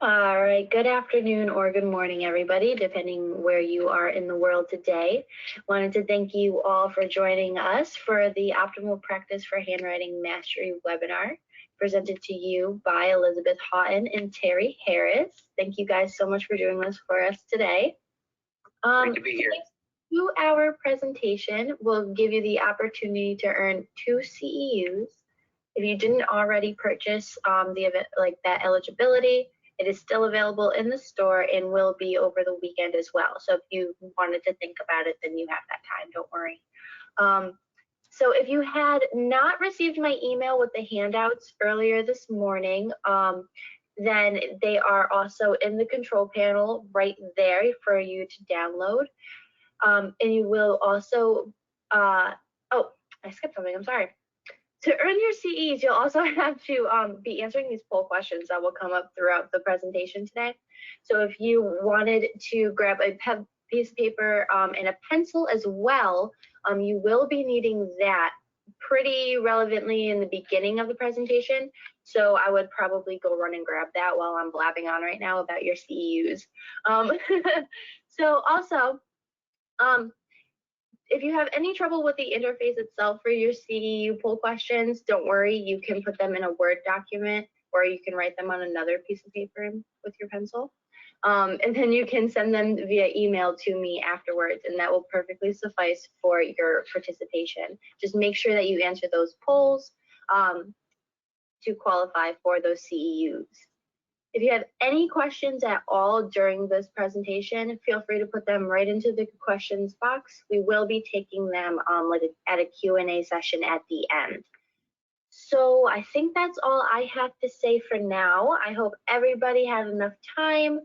All right, good afternoon or good morning, everybody, depending where you are in the world today. Wanted to thank you all for joining us for the Optimal Practice for Handwriting Mastery webinar, presented to you by Elizabeth Haughton and Terry Harris. Thank you guys so much for doing this for us today. Great to be here. 2-hour presentation will give you the opportunity to earn 2 CEUs. If you didn't already purchase that eligibility, it is still available in the store and will be over the weekend as well. So if you wanted to think about it, then you have that time, don't worry. So if you had not received my email with the handouts earlier this morning, then they are also in the control panel right there for you to download. And you will also, oh, I skipped something, I'm sorry. To earn your CEs, you'll also have to be answering these poll questions that will come up throughout the presentation today. So if you wanted to grab a piece of paper and a pencil as well, you will be needing that pretty relevantly in the beginning of the presentation. So I would probably go run and grab that while I'm blabbing on right now about your CEUs. So also, if you have any trouble with the interface itself for your CEU poll questions, don't worry, you can put them in a Word document or you can write them on another piece of paper with your pencil. And then you can send them via email to me afterwards, and that will perfectly suffice for your participation. Just make sure that you answer those polls to qualify for those CEUs. If you have any questions at all during this presentation, feel free to put them right into the questions box. We will be taking them at a Q&A session at the end. So I think that's all I have to say for now. I hope everybody had enough time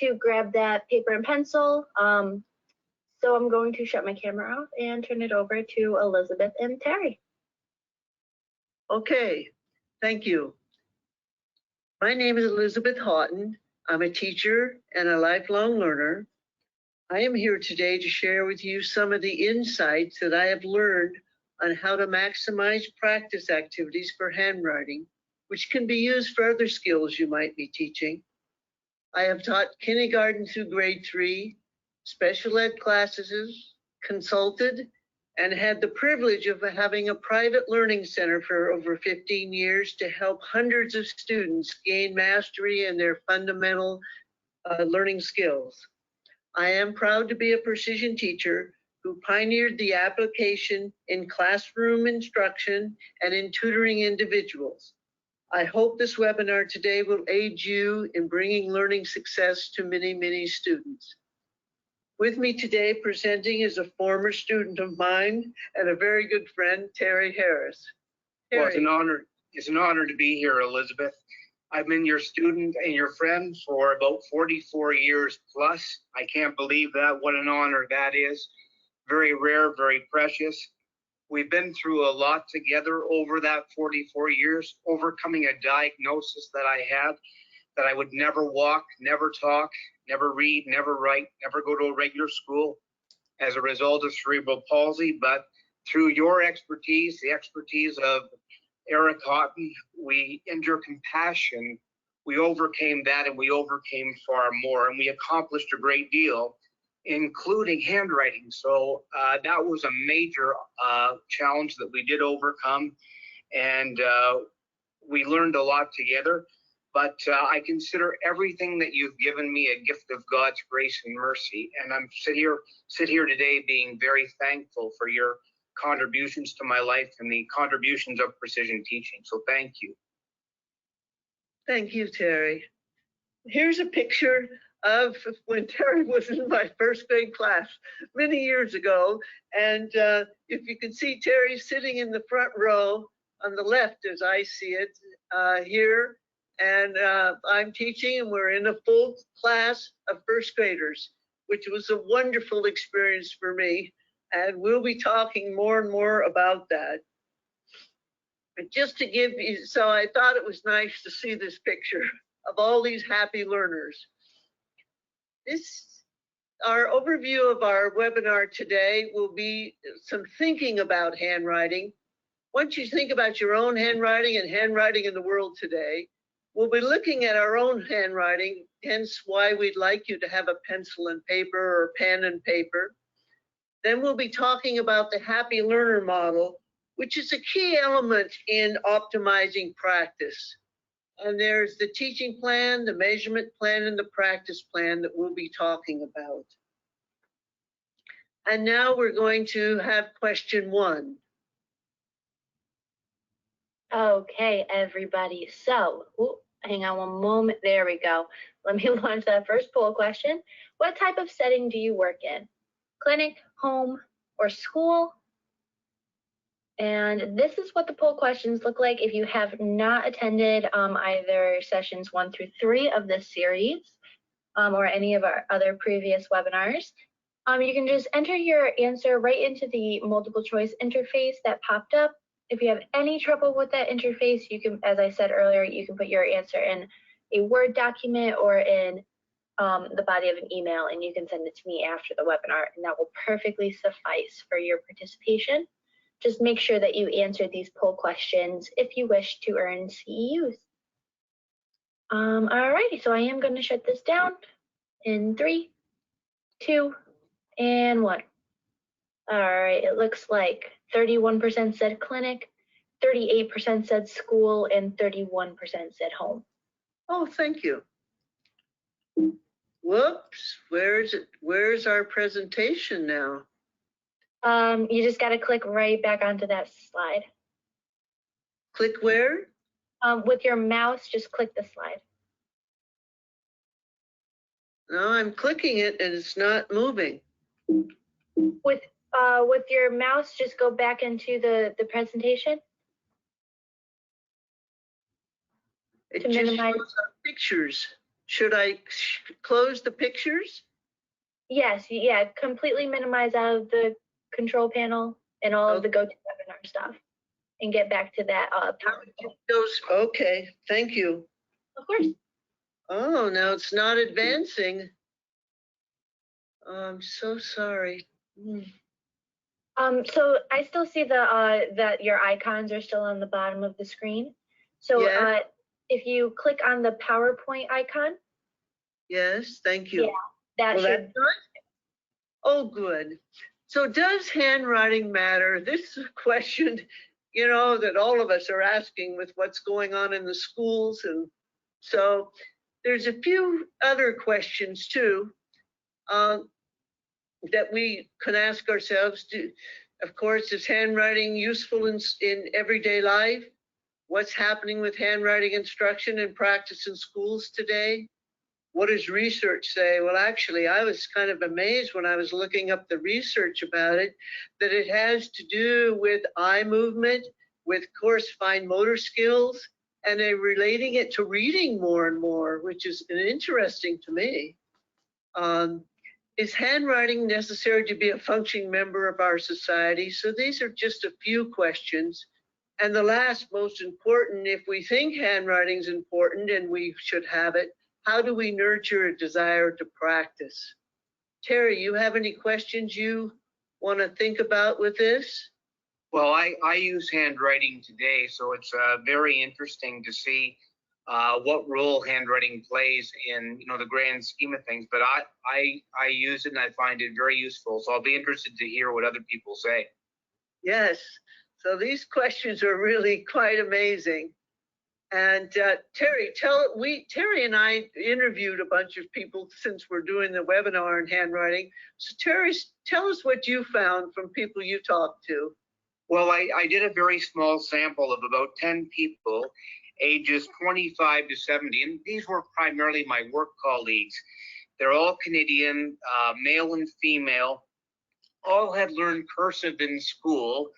to grab that paper and pencil. So I'm going to shut my camera off and turn it over to Elizabeth and Terry. Okay, thank you. My name is Elizabeth Haughton. I'm a teacher and a lifelong learner. I am here today to share with you some of the insights that I have learned on how to maximize practice activities for handwriting, which can be used for other skills you might be teaching. I have taught kindergarten through grade 3, special ed classes, consulted, and had the privilege of having a private learning center for over 15 years to help hundreds of students gain mastery in their fundamental learning skills. I am proud to be a precision teacher who pioneered the application in classroom instruction and in tutoring individuals. I hope this webinar today will aid you in bringing learning success to many, many students. With me today presenting is a former student of mine and a very good friend, Terry Harris. Terry. Well, it's an honor to be here, Elizabeth. I've been your student and your friend for about 44 years plus. I can't believe that. What an honor that is. Very rare, very precious. We've been through a lot together over that 44 years, overcoming a diagnosis that I had, that I would never walk, never talk, never read, never write, never go to a regular school as a result of cerebral palsy. But through your expertise, the expertise of Eric Haughton, and your compassion, we overcame that, and we overcame far more, and we accomplished a great deal, including handwriting. So that was a major challenge that we did overcome, and we learned a lot together. But I consider everything that you've given me a gift of God's grace and mercy. And I'm sit here today being very thankful for your contributions to my life and the contributions of precision teaching. So thank you. Thank you, Terry. Here's a picture of when Terry was in my first grade class many years ago. And if you can see Terry sitting in the front row on the left, as I see it here. And I'm teaching, and we're in a full class of first graders, which was a wonderful experience for me. And we'll be talking more and more about that. But just to give you, so I thought it was nice to see this picture of all these happy learners. Our overview of our webinar today will be some thinking about handwriting. Once you think about your own handwriting and handwriting in the world today, We'll be looking at our own handwriting, hence why we'd like you to have a pencil and paper or pen and paper. Then we'll be talking about the happy learner model, which is a key element in optimizing practice. And there's the teaching plan, the measurement plan, and the practice plan that we'll be talking about. And now we're going to have question 1. Okay, everybody. So, hang on one moment. There we go. Let me launch that first poll question. What type of setting do you work in? Clinic, home, or school? And this is what the poll questions look like if you have not attended either sessions 1 through 3 of this series or any of our other previous webinars. You can just enter your answer right into the multiple choice interface that popped up. If you have any trouble with that interface, you can, as I said earlier, you can put your answer in a Word document or in the body of an email, and you can send it to me after the webinar, and that will perfectly suffice for your participation. Just make sure that you answer these poll questions if you wish to earn CEUs. Alrighty, so I am going to shut this down in 3, 2, and 1. All right, it looks like 31% said clinic, 38% said school, and 31% said home. Oh, thank you. Whoops, where is it? Where's our presentation now? You just got to click right back onto that slide. Click where? With your mouse, just click the slide. No, I'm clicking it and it's not moving. With your mouse, just go back into the presentation. It just shows our pictures. Should I close the pictures? Yes, yeah, completely minimize out of the control panel and all of the GoToWebinar stuff and get back to that PowerPoint. Okay, thank you. Of course. Oh, now it's not advancing. I'm so sorry. So I still see that your icons are still on the bottom of the screen. So yeah. If you click on the PowerPoint icon. Yes, thank you. Yeah, that should. That's good? Oh, good. So does handwriting matter? This is a question, you know, that all of us are asking with what's going on in the schools. And so there's a few other questions too that we can ask ourselves. Of course, is handwriting useful in everyday life? What's happening with handwriting instruction and practice in schools today? What does research say? Well, actually, I was kind of amazed when I was looking up the research about it, that it has to do with eye movement, with coarse fine motor skills, and they're relating it to reading more and more, which is interesting to me. Is handwriting necessary to be a functioning member of our society? So these are just a few questions. And the last most important, if we think handwriting is important and we should have it, how do we nurture a desire to practice? Terry, you have any questions you want to think about with this? Well, I use handwriting today, so it's very interesting to see what role handwriting plays in the grand scheme of things. But I use it and I find it very useful. So I'll be interested to hear what other people say. Yes. So these questions are really quite amazing. And Terry, Terry and I interviewed a bunch of people since we're doing the webinar on handwriting. So Terry, tell us what you found from people you talked to. Well, I did a very small sample of about 10 people, ages 25 to 70, and these were primarily my work colleagues. They're all Canadian, male and female, all had learned cursive in school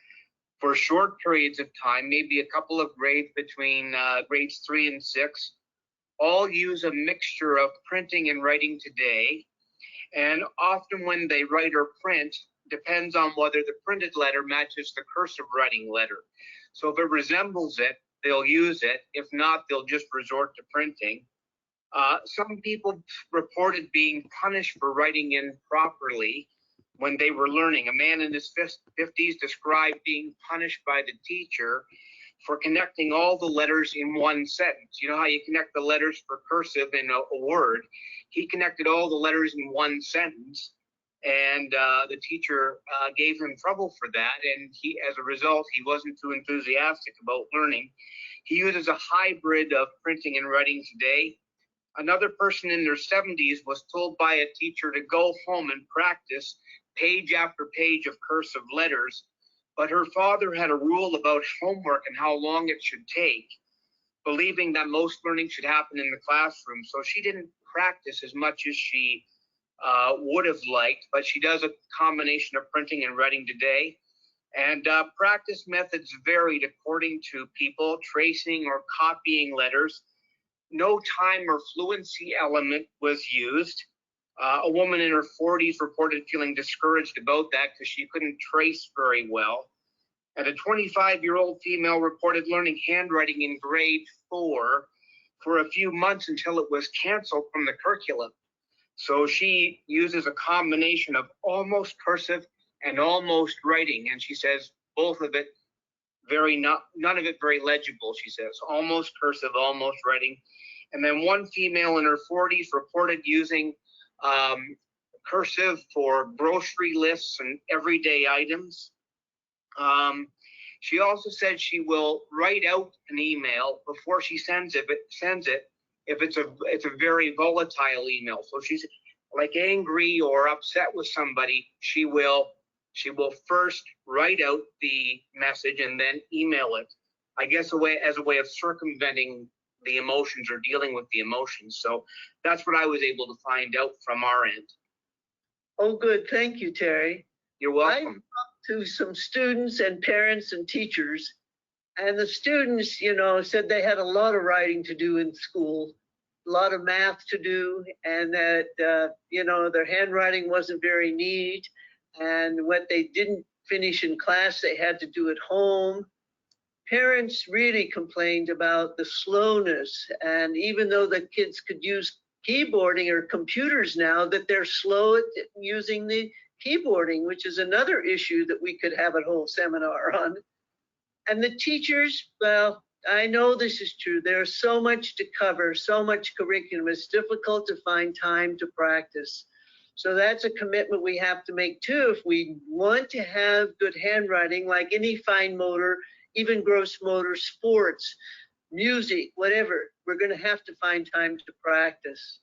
for short periods of time, maybe a couple of grades between grades 3 and 6, all use a mixture of printing and writing today. And often when they write or print, depends on whether the printed letter matches the cursive writing letter. So if it resembles it, they'll use it. If not, they'll just resort to printing. Some people reported being punished for writing improperly when they were learning. A man in his 50s described being punished by the teacher. for connecting all the letters in one sentence. You know how you connect the letters for cursive in a word? He connected all the letters in one sentence, and the teacher gave him trouble for that, and he, as a result, he wasn't too enthusiastic about learning. He uses a hybrid of printing and writing today. Another person in their 70s was told by a teacher to go home and practice page after page of cursive letters, but her father had a rule about homework and how long it should take, believing that most learning should happen in the classroom. So she didn't practice as much as she would have liked, but she does a combination of printing and writing today. And practice methods varied according to people. Tracing or copying letters. No time or fluency element was used. A woman in her 40s reported feeling discouraged about that because she couldn't trace very well. And a 25-year-old female reported learning handwriting in grade 4 for a few months until it was canceled from the curriculum. So she uses a combination of almost cursive and almost writing. And she says both of it none of it very legible, she says. Almost cursive, almost writing. And then one female in her 40s reported using cursive for grocery lists and everyday items. She also said she will write out an email before she sends it if it's a very volatile email. So she's like angry or upset with somebody, she will first write out the message and then email it. I guess as a way of circumventing the emotions or dealing with the emotions. So that's what I was able to find out from our end. Oh, good. Thank you, Terry. You're welcome. I talked to some students and parents and teachers, and the students, said they had a lot of writing to do in school, a lot of math to do, and that, their handwriting wasn't very neat, and what they didn't finish in class, they had to do at home. Parents really complained about the slowness, and even though the kids could use keyboarding or computers now, that they're slow at using the keyboarding, which is another issue that we could have a whole seminar on. And the teachers, well, I know this is true. There's so much to cover, so much curriculum. It's difficult to find time to practice. So that's a commitment we have to make too. If we want to have good handwriting, like any fine motor, even gross motor, sports, music, whatever, we're going to have to find time to practice.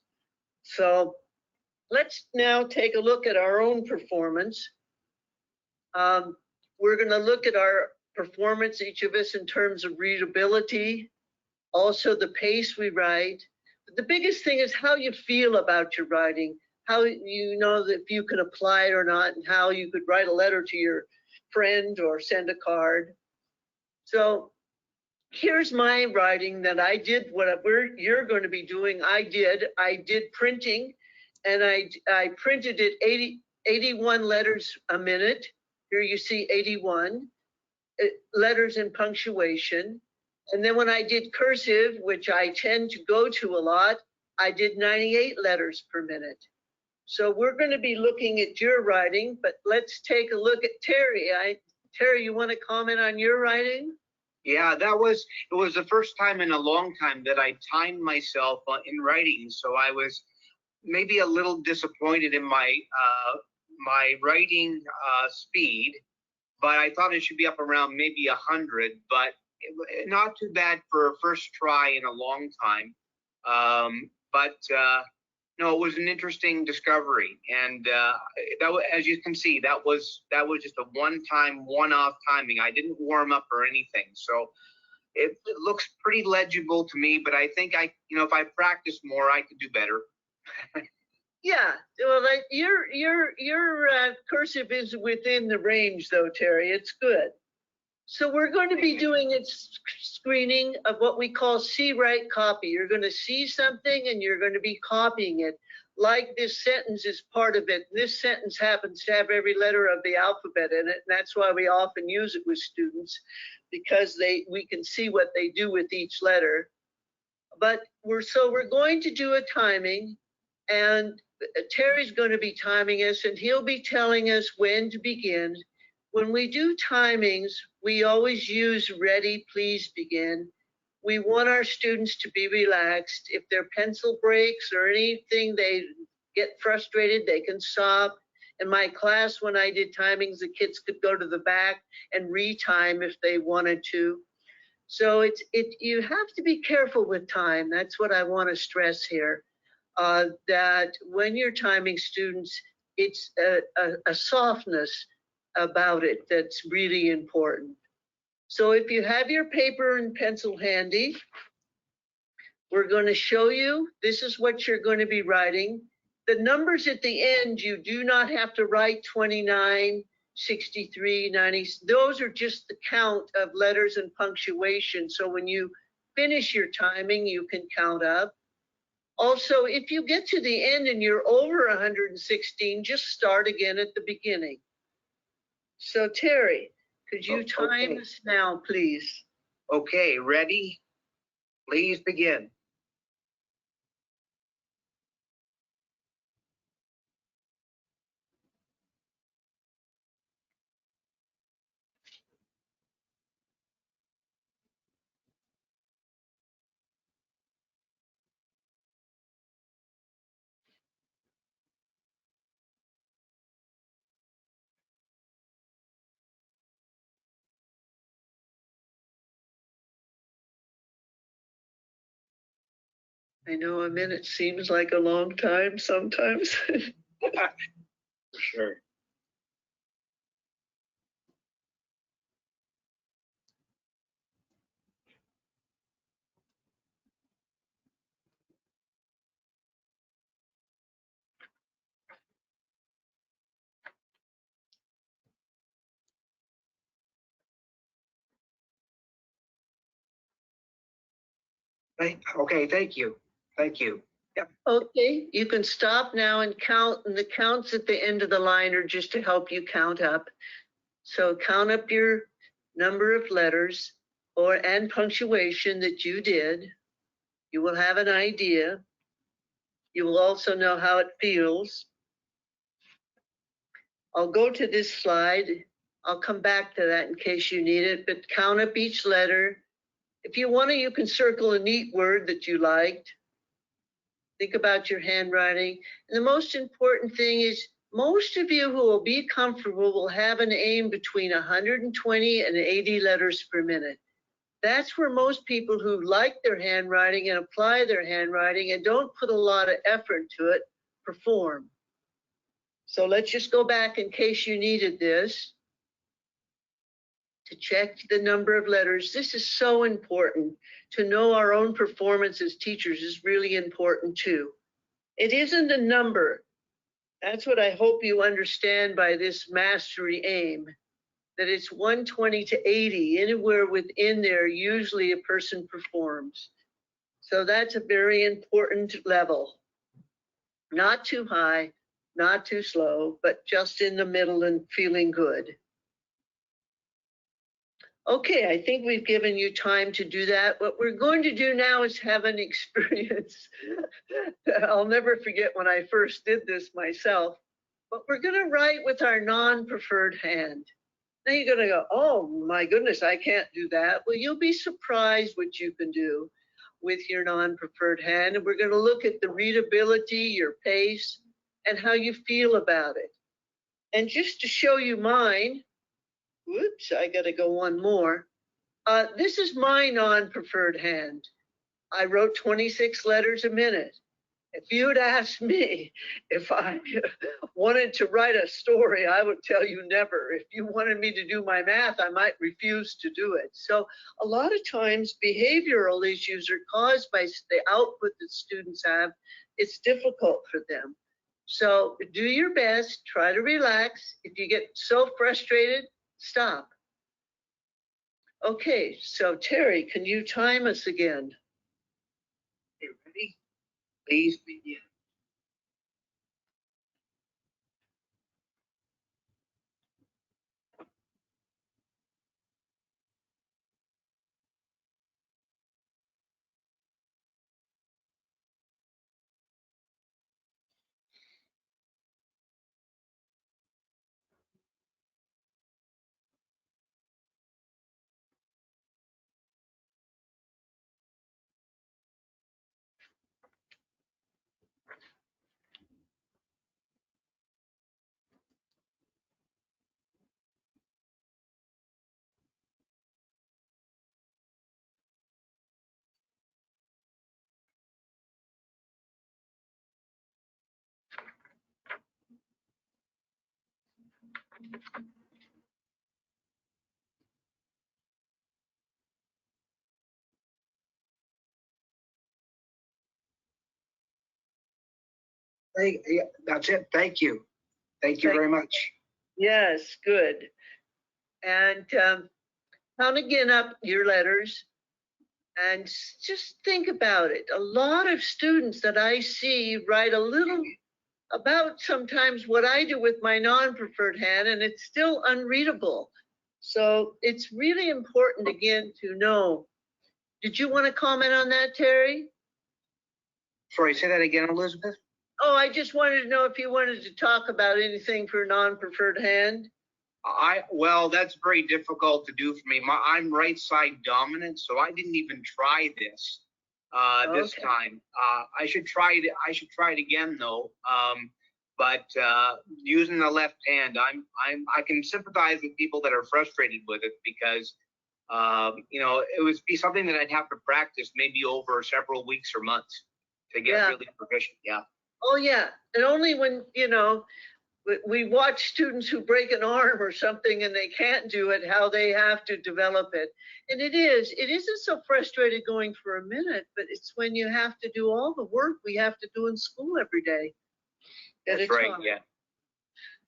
So let's now take a look at our own performance. We're going to look at our performance, each of us, in terms of readability, also the pace we write. But the biggest thing is how you feel about your writing, how you know that if you can apply it or not, and how you could write a letter to your friend or send a card. So here's my writing that I did. You're going to be doing, I did printing, and I printed it 81 letters a minute. Here you see 81 letters and punctuation. And then when I did cursive, which I tend to go to a lot, I did 98 letters per minute. So we're going to be looking at your writing, but let's take a look at Terry. Terry, you want to comment on your writing? Yeah, it was the first time in a long time that I timed myself in writing. So I was maybe a little disappointed in my writing speed, but I thought it should be up around maybe 100, but not too bad for a first try in a long time. No, it was an interesting discovery, and as you can see, that was just a one-off timing. I didn't warm up or anything, so it looks pretty legible to me. But I think if I practice more, I could do better. Yeah, well, your cursive is within the range, though, Terry. It's good. So we're going to be doing a screening of what we call see-write copy. You're going to see something and you're going to be copying it. Like this sentence is part of it. This sentence happens to have every letter of the alphabet in it. And that's why we often use it with students, because we can see what they do with each letter. But we're going to do a timing, and Terry's going to be timing us, and he'll be telling us when to begin. When we do timings, we always use ready, please begin. We want our students to be relaxed. If their pencil breaks or anything, they get frustrated, they can stop. In my class, when I did timings, the kids could go to the back and retime if they wanted to. So you have to be careful with time. That's what I want to stress here. That when you're timing students, it's a softness about it that's really important. So if you have your paper and pencil handy, we're going to show you, this is what you're going to be writing. The numbers at the end, you do not have to write 29, 63, 90. Those are just the count of letters and punctuation. So when you finish your timing, you can count up. Also, if you get to the end and you're over 116, just start again at the beginning. So Terry, could you time us now, please? Okay, ready? Please begin. I know a minute seems like a long time sometimes. For sure. Okay, thank you. Thank you. Yep. Okay, you can stop now and count, and the counts at the end of the line are just to help you count up. So count up your number of letters and punctuation that you did. You will have an idea. You will also know how it feels. I'll go to this slide. I'll come back to that in case you need it, but count up each letter. If you want to, you can circle a neat word that you liked. Think about your handwriting. And the most important thing is most of you who will be comfortable will have an aim between 120 and 80 letters per minute. That's where most people who like their handwriting and apply their handwriting and don't put a lot of effort to it perform. So let's just go back in case you needed this to check the number of letters. This is so important. To know our own performance as teachers is really important too. It isn't a number. That's what I hope you understand by this mastery aim, that it's 120 to 80, anywhere within there, usually a person performs. So that's a very important level. Not too high, not too slow, but just in the middle and feeling good. Okay, I think we've given you time to do that. What we're going to do now is have an experience. I'll never forget when I first did this myself, but we're going to write with our non-preferred hand. Now you're going to go, oh my goodness, I can't do that. Well, you'll be surprised what you can do with your non-preferred hand. And we're going to look at the readability, your pace, and how you feel about it. And just to show you mine, whoops, I got to go one more. This is my non-preferred hand. I wrote 26 letters a minute. If you'd asked me if I wanted to write a story, I would tell you never. If you wanted me to do my math, I might refuse to do it. So a lot of times behavioral issues are caused by the output that students have. It's difficult for them. So do your best, try to relax. If you get so frustrated, stop. Okay, so Terry, can you time us again? Okay, ready? Please begin. Yeah, that's it. Thank you. Thank you very much. Yes, good. And count again up your letters and just think about it. A lot of students that I see write a little about sometimes what I do with my non-preferred hand, and it's still unreadable. So it's really important, again, to know. Did you want to comment on that, Terry? Sorry, say that again, Elizabeth. Oh, I just wanted to know if you wanted to talk about anything for non-preferred hand. Well, that's very difficult to do for me. I'm right side dominant, so I didn't even try this this time. I should try it. I should try it again though. But using the left hand, I can sympathize with people that are frustrated with it because you know, it would be something that I'd have to practice maybe over several weeks or months to get really proficient. Yeah. Oh yeah, and only when, you know, we watch students who break an arm or something and they can't do it, how they have to develop it. And it isn't so frustrating going for a minute, but it's when you have to do all the work we have to do in school every day. That's right, yeah.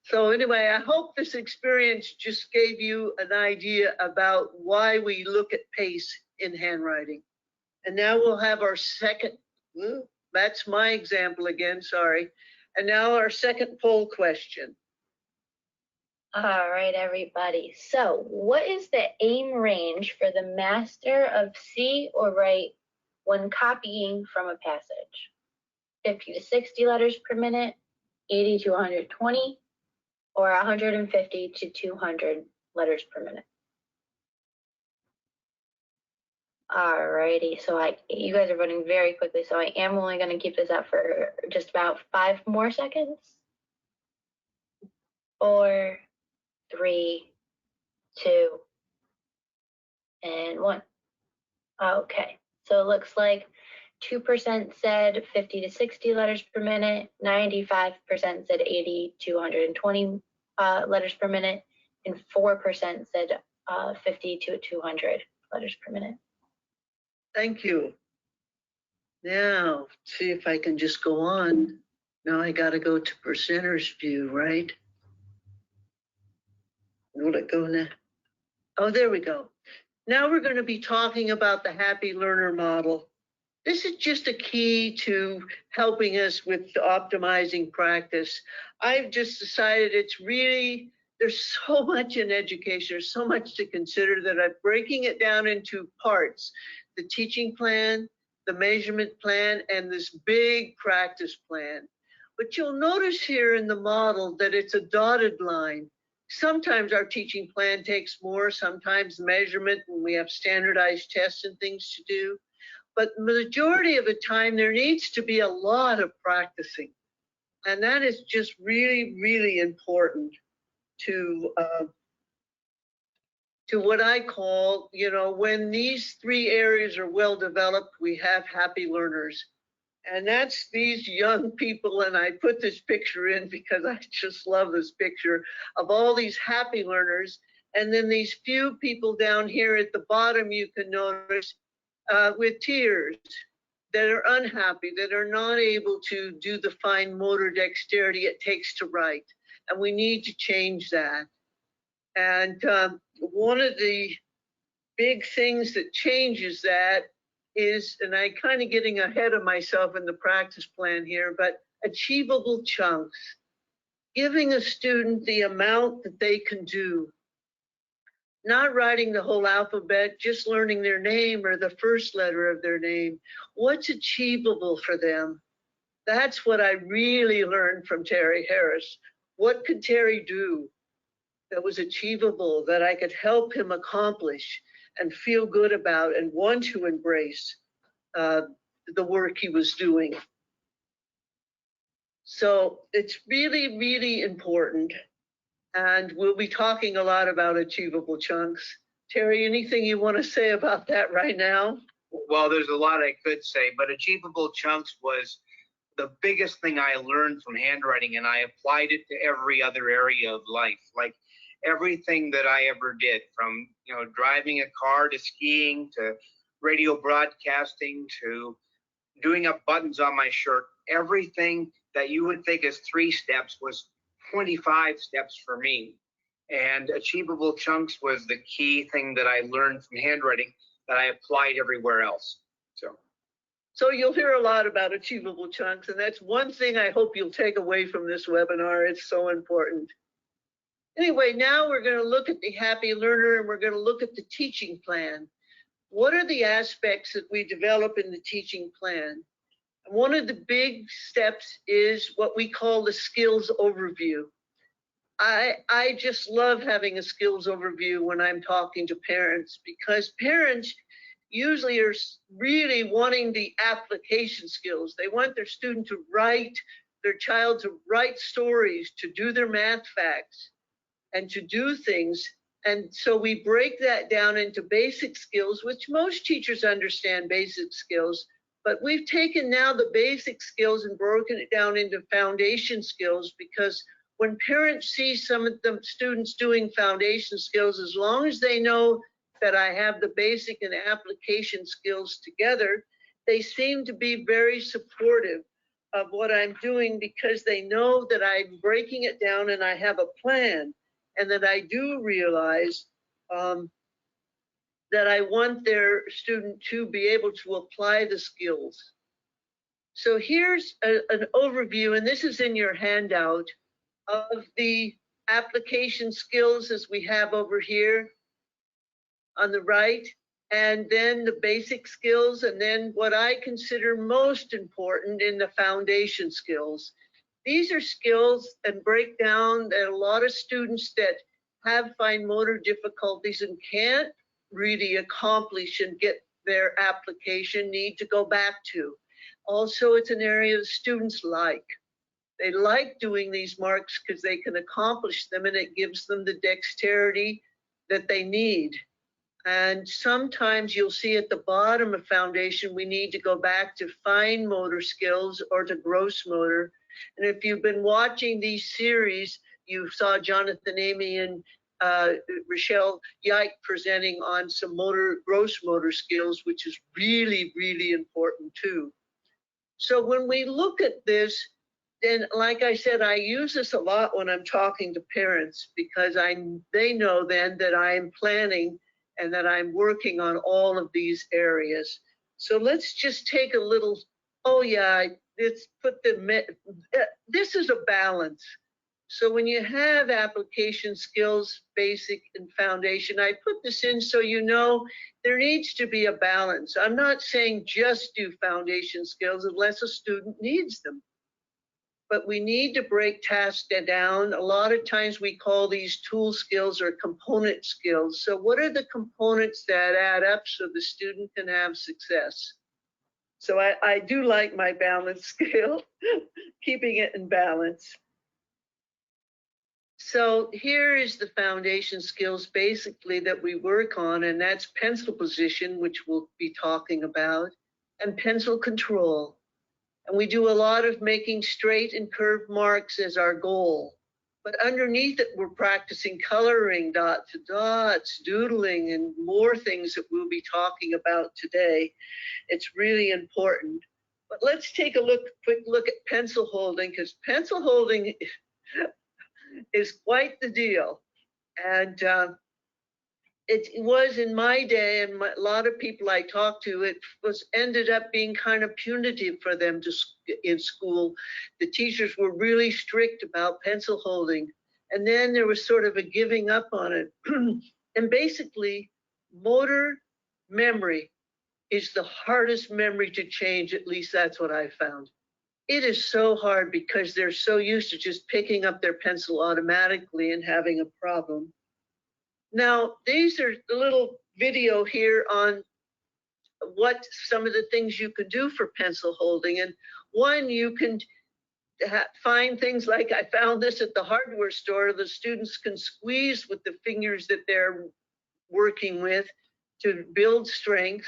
So anyway, I hope this experience just gave you an idea about why we look at pace in handwriting. And now we'll have our second, that's my example again, sorry. And now our second poll question. All right, everybody. So what is the aim range for the master of see or write when copying from a passage? 50 to 60 letters per minute, 80 to 120, or 150 to 200 letters per minute? Alrighty, so you guys are voting very quickly, so I am only going to keep this up for just about 5 more seconds. 4, 3, 2, and 1. Okay, so it looks like 2% said 50 to 60 letters per minute, 95% said 80 to 120 letters per minute, and 4% said 50 to 200 letters per minute. Thank you. Now, see if I can just go on. Now I got to go to presenter's view, right? Will it go now? Oh, there we go. Now we're going to be talking about the happy learner model. This is just a key to helping us with optimizing practice. I've just decided it's really, there's so much in education, there's so much to consider that I'm breaking it down into parts. The teaching plan, the measurement plan, and this big practice plan. But you'll notice here in the model that it's a dotted line. Sometimes our teaching plan takes more, sometimes measurement when we have standardized tests and things to do. But the majority of the time, there needs to be a lot of practicing. And that is just really, really important to what I call, you know, when these 3 areas are well developed, we have happy learners. And that's these young people, and I put this picture in because I just love this picture of all these happy learners. And then these few people down here at the bottom, you can notice with tears that are unhappy, that are not able to do the fine motor dexterity it takes to write. And we need to change that. And one of the big things that changes that is, and I'm kind of getting ahead of myself in the practice plan here, but achievable chunks. Giving a student the amount that they can do. Not writing the whole alphabet, just learning their name or the first letter of their name. What's achievable for them? That's what I really learned from Terry Harris. What could Terry do that was achievable, that I could help him accomplish and feel good about and want to embrace the work he was doing? So it's really, really important. And we'll be talking a lot about achievable chunks. Terry, anything you want to say about that right now? Well, there's a lot I could say, but achievable chunks was the biggest thing I learned from handwriting, and I applied it to every other area of life. Like everything that I ever did, from driving a car to skiing to radio broadcasting to doing up buttons on my shirt. Everything that you would think is 3 steps was 25 steps for me. And achievable chunks was the key thing that I learned from handwriting that I applied everywhere else. So you'll hear a lot about achievable chunks, and that's one thing I hope you'll take away from this webinar. It's so important. Anyway, now we're going to look at the happy learner, and we're going to look at the teaching plan. What are the aspects that we develop in the teaching plan? And one of the big steps is what we call the skills overview. I just love having a skills overview when I'm talking to parents, because parents usually are really wanting the application skills. They want their student to write, their child to write stories, to do their math facts, and to do things. And so we break that down into basic skills, which most teachers understand basic skills, but we've taken now the basic skills and broken it down into foundation skills, because when parents see some of the students doing foundation skills, as long as they know that I have the basic and application skills together, they seem to be very supportive of what I'm doing, because they know that I'm breaking it down and I have a plan, and that I do realize that I want their student to be able to apply the skills. So here's an overview, and this is in your handout, of the application skills as we have over here on the right, and then the basic skills, and then what I consider most important in the foundation skills. These are skills and breakdown that a lot of students that have fine motor difficulties and can't really accomplish and get their application need to go back to. Also, it's an area that students like. They like doing these marks because they can accomplish them, and it gives them the dexterity that they need. And sometimes you'll see at the bottom of foundation, we need to go back to fine motor skills or to gross motor. And if you've been watching these series, you saw Jonathan Amy and Rochelle Yike presenting on some gross motor skills, which is really, really important too. So when we look at this, then like I said, I use this a lot when I'm talking to parents, because they know then that I'm planning and that I'm working on all of these areas. So let's just take a little, let's put this is a balance. So when you have application skills, basic and foundation, I put this in so you know there needs to be a balance. I'm not saying just do foundation skills unless a student needs them, but we need to break tasks down. A lot of times we call these tool skills or component skills. So what are the components that add up so the student can have success? So I do like my balance skill, keeping it in balance. So here is the foundation skills basically that we work on, and that's pencil position, which we'll be talking about, and pencil control. And we do a lot of making straight and curved marks as our goal. But underneath it, we're practicing coloring, dot to dots, doodling, and more things that we'll be talking about today. It's really important. But let's take a quick look at pencil holding, because pencil holding is quite the deal. And it was in my day, and a lot of people I talked to, it ended up being kind of punitive for them in school. The teachers were really strict about pencil holding, and then there was sort of a giving up on it. And basically, motor memory is the hardest memory to change. At least that's what I found. It is so hard because they're so used to just picking up their pencil automatically and having a problem. Now, these are the little video here on what some of the things you can do for pencil holding. And one, you can find things like, I found this at the hardware store. The students can squeeze with the fingers that they're working with to build strength.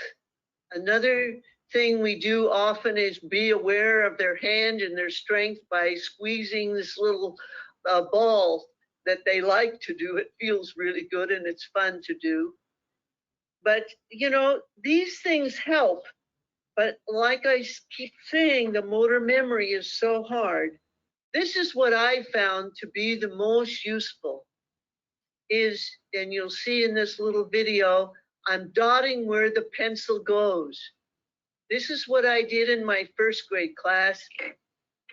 Another thing we do often is be aware of their hand and their strength by squeezing this little ball that they like to do. It feels really good and it's fun to do. But, you know, these things help. But like I keep saying, the motor memory is so hard. This is what I found to be the most useful is, and you'll see in this little video, I'm dotting where the pencil goes. This is what I did in my first grade class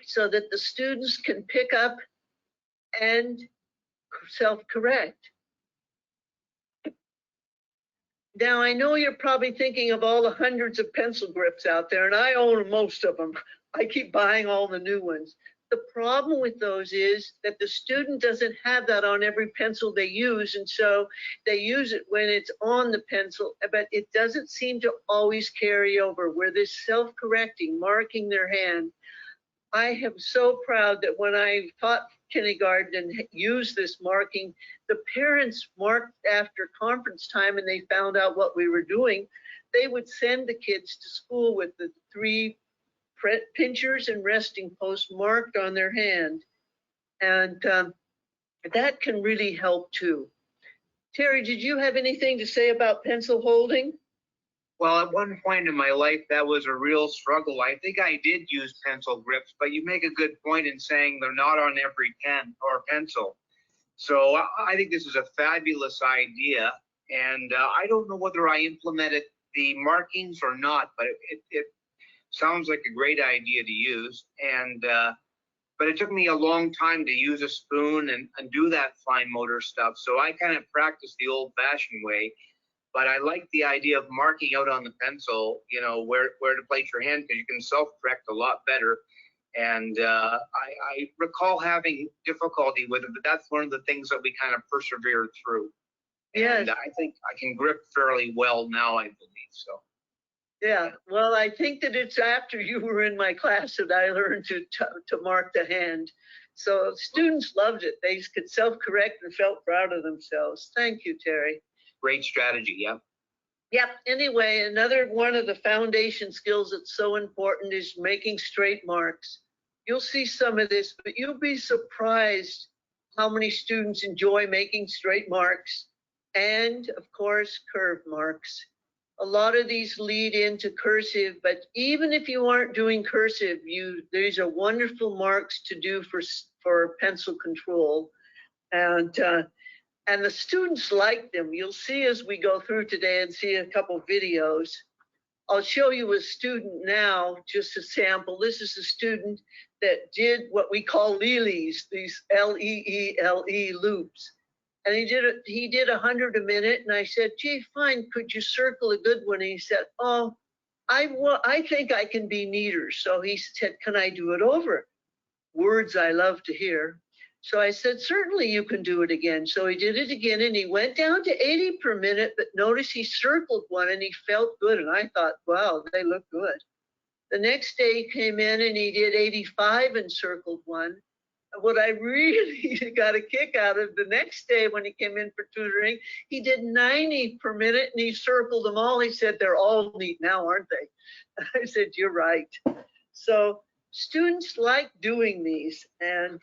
so that the students can pick up and self-correct. Now, I know you're probably thinking of all the hundreds of pencil grips out there, and I own most of them. I keep buying all the new ones. The problem with those is that the student doesn't have that on every pencil they use, and so they use it when it's on the pencil, but it doesn't seem to always carry over where this self-correcting, marking their hand. I am so proud that when I taught kindergarten and used this marking, the parents marked after conference time and they found out what we were doing. They would send the kids to school with the 3 pinchers and resting posts marked on their hand. And that can really help too. Terry, did you have anything to say about pencil holding? Well, at one point in my life, that was a real struggle. I think I did use pencil grips, but you make a good point in saying they're not on every pen or pencil. So I think this is a fabulous idea. And I don't know whether I implemented the markings or not, but it sounds like a great idea to use. And but it took me a long time to use a spoon and do that fine motor stuff. So I kind of practiced the old-fashioned way. But I like the idea of marking out on the pencil, you know, where to place your hand, because you can self-correct a lot better. And I recall having difficulty with it, but that's one of the things that we kind of persevered through. Yes. And I think I can grip fairly well now, I believe so. Yeah, well, I think that it's after you were in my class that I learned to mark the hand. So students loved it. They could self-correct and felt proud of themselves. Thank you, Terry. Great strategy, yeah. Yep. Anyway, another one of the foundation skills that's so important is making straight marks. You'll see some of this, but you'll be surprised how many students enjoy making straight marks and, of course, curve marks. A lot of these lead into cursive, but even if you aren't doing cursive, these are wonderful marks to do for pencil control. And the students like them. You'll see as we go through today and see a couple videos. I'll show you a student now, just a sample. This is a student that did what we call leelies, these L-E-E-L-E loops. And he did 100 a minute, and I said, gee, fine, could you circle a good one? And he said, oh, I think I can be neater. So he said, can I do it over? Words I love to hear. So I said, certainly you can do it again. So he did it again, and he went down to 80 per minute, but notice he circled one and he felt good. And I thought, wow, they look good. The next day he came in and he did 85 and circled one. What I really got a kick out of the next day when he came in for tutoring, he did 90 per minute and he circled them all. He said, they're all neat now, aren't they? I said, you're right. So students like doing these, and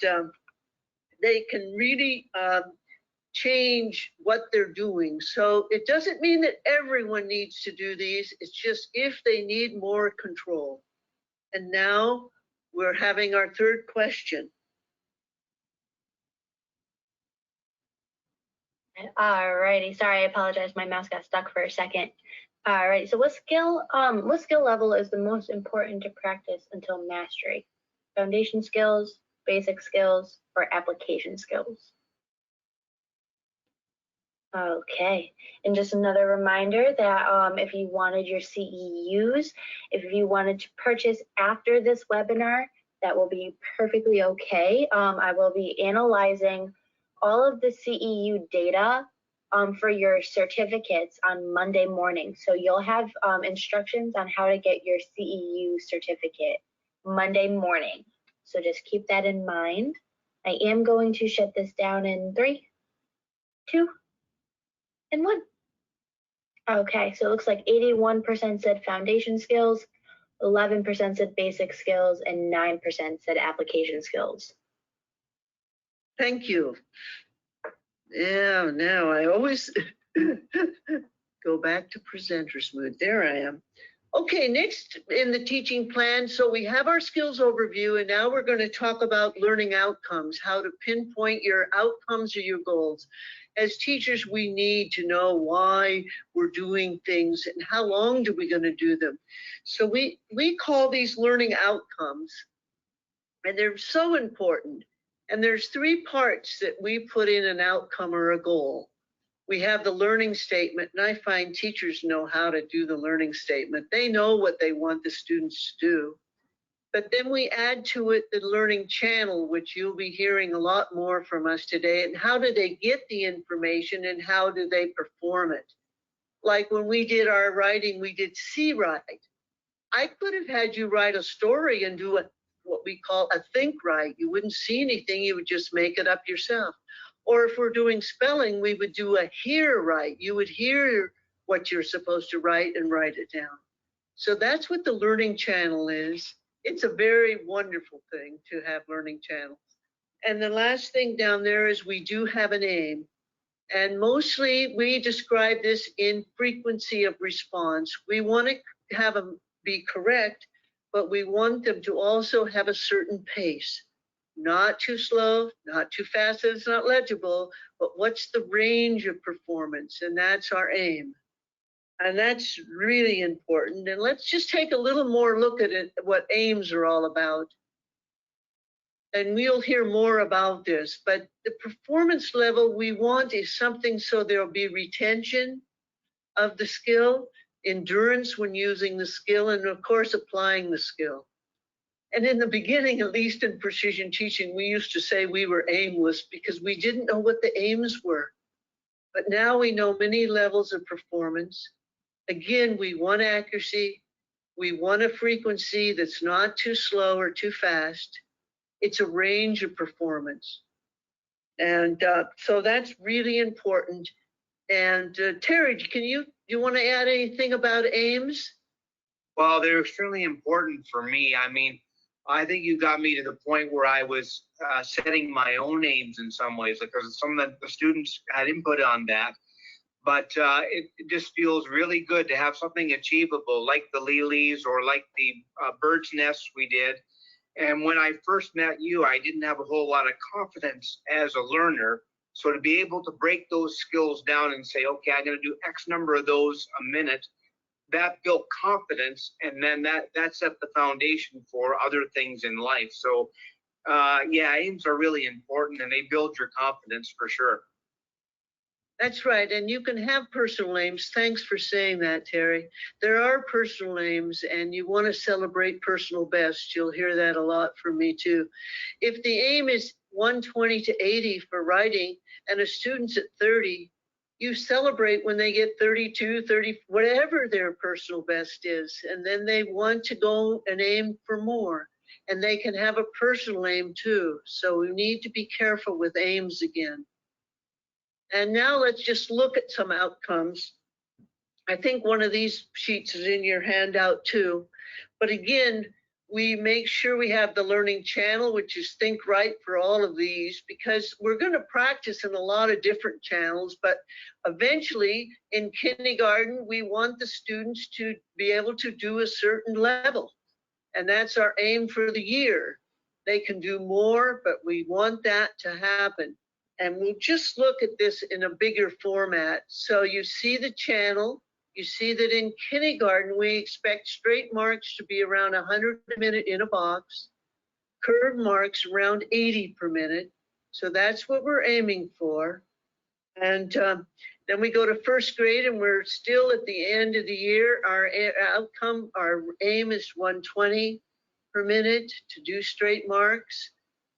they can really change what they're doing. So it doesn't mean that everyone needs to do these. It's just if they need more control. And now we're having our third question. All righty. Sorry, I apologize. My mouse got stuck for a second. All right. So what skill level is the most important to practice until mastery? Foundation skills, basic skills, or application skills? Okay, and just another reminder that if you wanted your CEUs, if you wanted to purchase after this webinar, that will be perfectly okay. I will be analyzing all of the CEU data for your certificates on Monday morning. So you'll have instructions on how to get your CEU certificate Monday morning. So just keep that in mind. I am going to shut this down in 3, 2, and 1. Okay, so it looks like 81% said foundation skills, 11% said basic skills, and 9% said application skills. Thank you. Yeah, now I always go back to presenter's mood. There I am. Okay, next in the teaching plan, so we have our skills overview, and now we're going to talk about learning outcomes, how to pinpoint your outcomes or your goals. As teachers, we need to know why we're doing things and how long are we going to do them. So we call these learning outcomes, and they're so important. And there's three parts that we put in an outcome or a goal. We have the learning statement, and I find teachers know how to do the learning statement. They know what they want the students to do. But then we add to it the learning channel, which you'll be hearing a lot more from us today. And how do they get the information and how do they perform it? Like when we did our writing, we did see write. I could have had you write a story and do what we call a think write. You wouldn't see anything, you would just make it up yourself. Or if we're doing spelling, we would do a hear write. You would hear what you're supposed to write and write it down. So that's what the learning channel is. It's a very wonderful thing to have learning channels. And the last thing down there is we do have an aim. And mostly we describe this in frequency of response. We want to have them be correct, but we want them to also have a certain pace. Not too slow, not too fast that it's not legible, but what's the range of performance? And that's our aim. And that's really important. And let's just take a little more look at it, what aims are all about. And we'll hear more about this, but the performance level we want is something so there'll be retention of the skill, endurance when using the skill, and of course applying the skill. And in the beginning, at least in precision teaching, we used to say we were aimless because we didn't know what the aims were. But now we know many levels of performance. Again, we want accuracy. We want a frequency that's not too slow or too fast. It's a range of performance. And so that's really important. And Terry, you want to add anything about aims? Well, they're extremely important for me. I mean, I think you got me to the point where I was setting my own aims in some ways, because some of the students had input on that. But it just feels really good to have something achievable, like the lilies or like the bird's nests we did. And when I first met you, I didn't have a whole lot of confidence as a learner. So to be able to break those skills down and say, okay, I'm going to do X number of those a minute, that built confidence, and then that set the foundation for other things in life. So yeah, aims are really important, and they build your confidence for sure. That's right, and you can have personal aims. Thanks for saying that, Terry. There are personal aims, and you want to celebrate personal best. You'll hear that a lot from me too. If the aim is 120 to 80 for writing, and a student's at 30, you celebrate when they get 32, 30, whatever their personal best is, and then they want to go and aim for more. And they can have a personal aim too. So we need to be careful with aims again. And now let's just look at some outcomes. I think one of these sheets is in your handout too. But again, we make sure we have the learning channel, which is think right for all of these, because we're going to practice in a lot of different channels. But eventually in kindergarten, we want the students to be able to do a certain level. And that's our aim for the year. They can do more, but we want that to happen. And we'll just look at this in a bigger format. So you see the channel. You see that in kindergarten, we expect straight marks to be around 100 a minute in a box, curved marks around 80 per minute. So that's what we're aiming for. And then we go to first grade, and we're still at the end of the year. Our outcome, our aim is 120 per minute to do straight marks.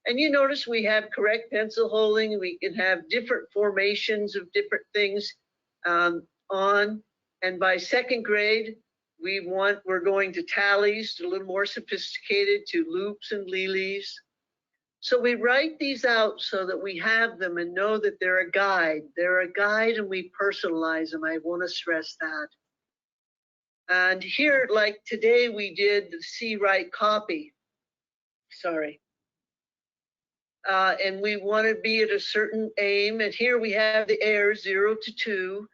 And you notice we have correct pencil holding. We can have different formations of different things on. And by second grade, we're going to tallies, a little more sophisticated, to loops and lilies. So we write these out so that we have them and know that they're a guide. They're a guide, and we personalize them. I want to stress that. And here, like today, we did the see, write, copy. Sorry. and we want to be at a certain aim. And here we have the air 0 to 2.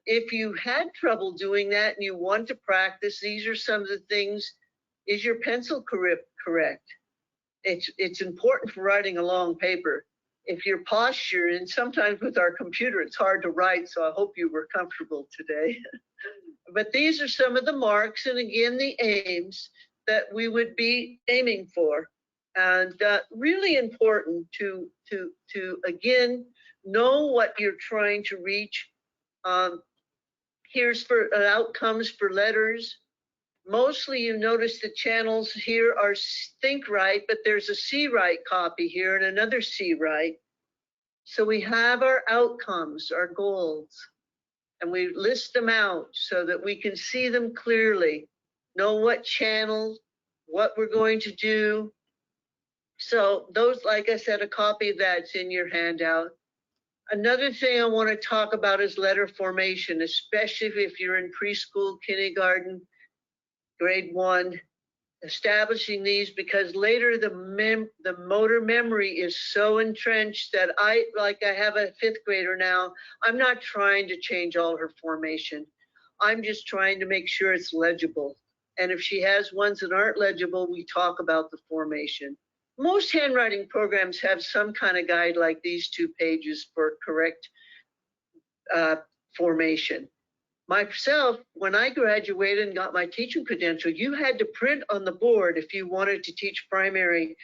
If you had trouble doing that and you want to practice, these are some of the things. Is your pencil correct? It's important for writing a long paper. If your posture, and sometimes with our computer, it's hard to write, so I hope you were comfortable today. But these are some of the marks, and again, the aims that we would be aiming for. And really important to again, know what you're trying to reach. Here's for outcomes for letters. Mostly you notice the channels here are think right, but there's a see right copy here and another see right. So we have our outcomes, our goals, and we list them out so that we can see them clearly, know what channel, what we're going to do. So those, like I said, a copy of that's in your handout. Another thing I want to talk about is letter formation, especially if you're in preschool, kindergarten, grade 1, establishing these, because later the motor memory is so entrenched that I have a 5th grader now. I'm not trying to change all her formation. I'm just trying to make sure it's legible. And if she has ones that aren't legible, we talk about the formation. Most handwriting programs have some kind of guide like these 2 pages for correct formation. Myself, when I graduated and got my teaching credential, you had to print on the board if you wanted to teach primary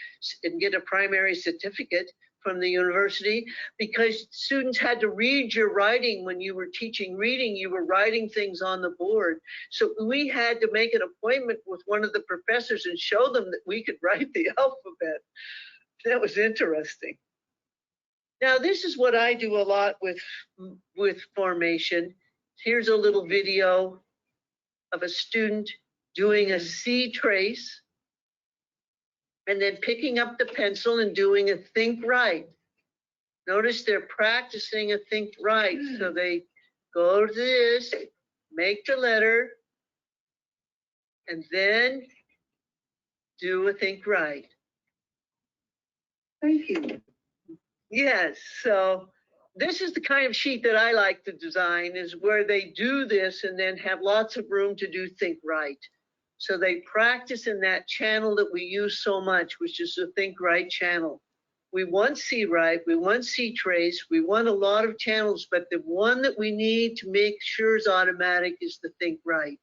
and get a primary certificate from the university, because students had to read your writing. When you were teaching reading, you were writing things on the board. So we had to make an appointment with one of the professors and show them that we could write the alphabet. That was interesting. Now, this is what I do a lot with formation. Here's a little video of a student doing a C trace and then picking up the pencil and doing a think right. Notice they're practicing a think right. So they go to this, make the letter, and then do a think right. Thank you. Yes, so this is the kind of sheet that I like to design, is where they do this and then have lots of room to do think right. So they practice in that channel that we use so much, which is the think right channel. We want see right, we want see trace, we want a lot of channels, but the one that we need to make sure is automatic is the think right.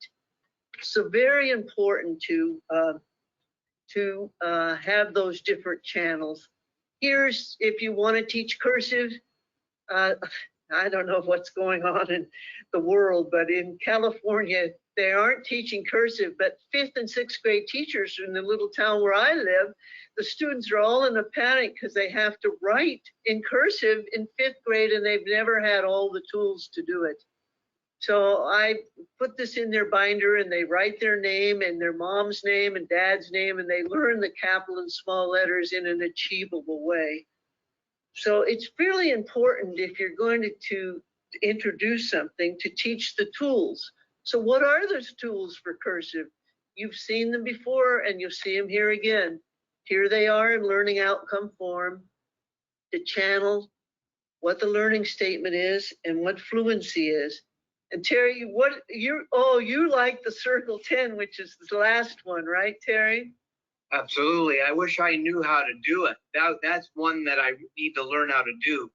So very important to have those different channels. Here's, if you want to teach cursive, I don't know what's going on in the world, but in California, they aren't teaching cursive, but 5th and 6th grade teachers in the little town where I live, the students are all in a panic because they have to write in cursive in 5th grade and they've never had all the tools to do it. So I put this in their binder and they write their name and their mom's name and dad's name, and they learn the capital and small letters in an achievable way. So it's really important, if you're going to introduce something, to teach the tools. So what are those tools for cursive? You've seen them before and you'll see them here again. Here they are in learning outcome form, the channel, what the learning statement is, and what fluency is. And Terry, you like the circle 10, which is the last one, right, Terry? Absolutely. I wish I knew how to do it. That's one that I need to learn how to do.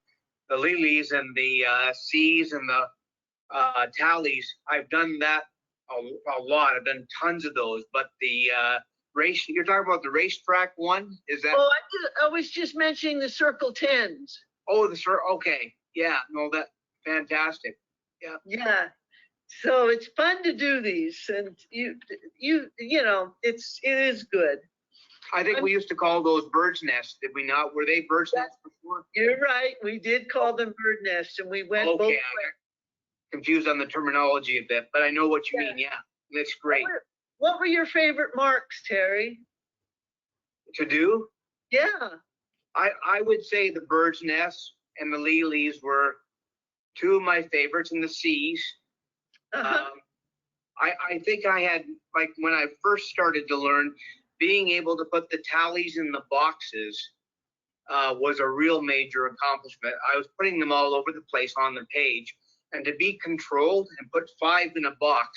The lilies and the C's and the tallies, I've done that a lot. I've done tons of those. But the race, you're talking about the racetrack one? Is that? Oh, I was just mentioning the circle 10s. Oh, okay. Yeah, no, that fantastic. Yeah. Yeah. So it's fun to do these, and you know, it is good. I think we used to call those bird's nests, did we not? Were they bird's nests before? You're right. We did call them bird nests, and we went both ways. I got confused on the terminology a bit, but I know what you mean. Yeah, that's great. What were your favorite marks, Terry? To do? Yeah. I would say the bird's nests and the lilies were 2 of my favorites, and the C's. I think I had, like, when I first started to learn, being able to put the tallies in the boxes was a real major accomplishment. I was putting them all over the place on the page, and to be controlled and put 5 in a box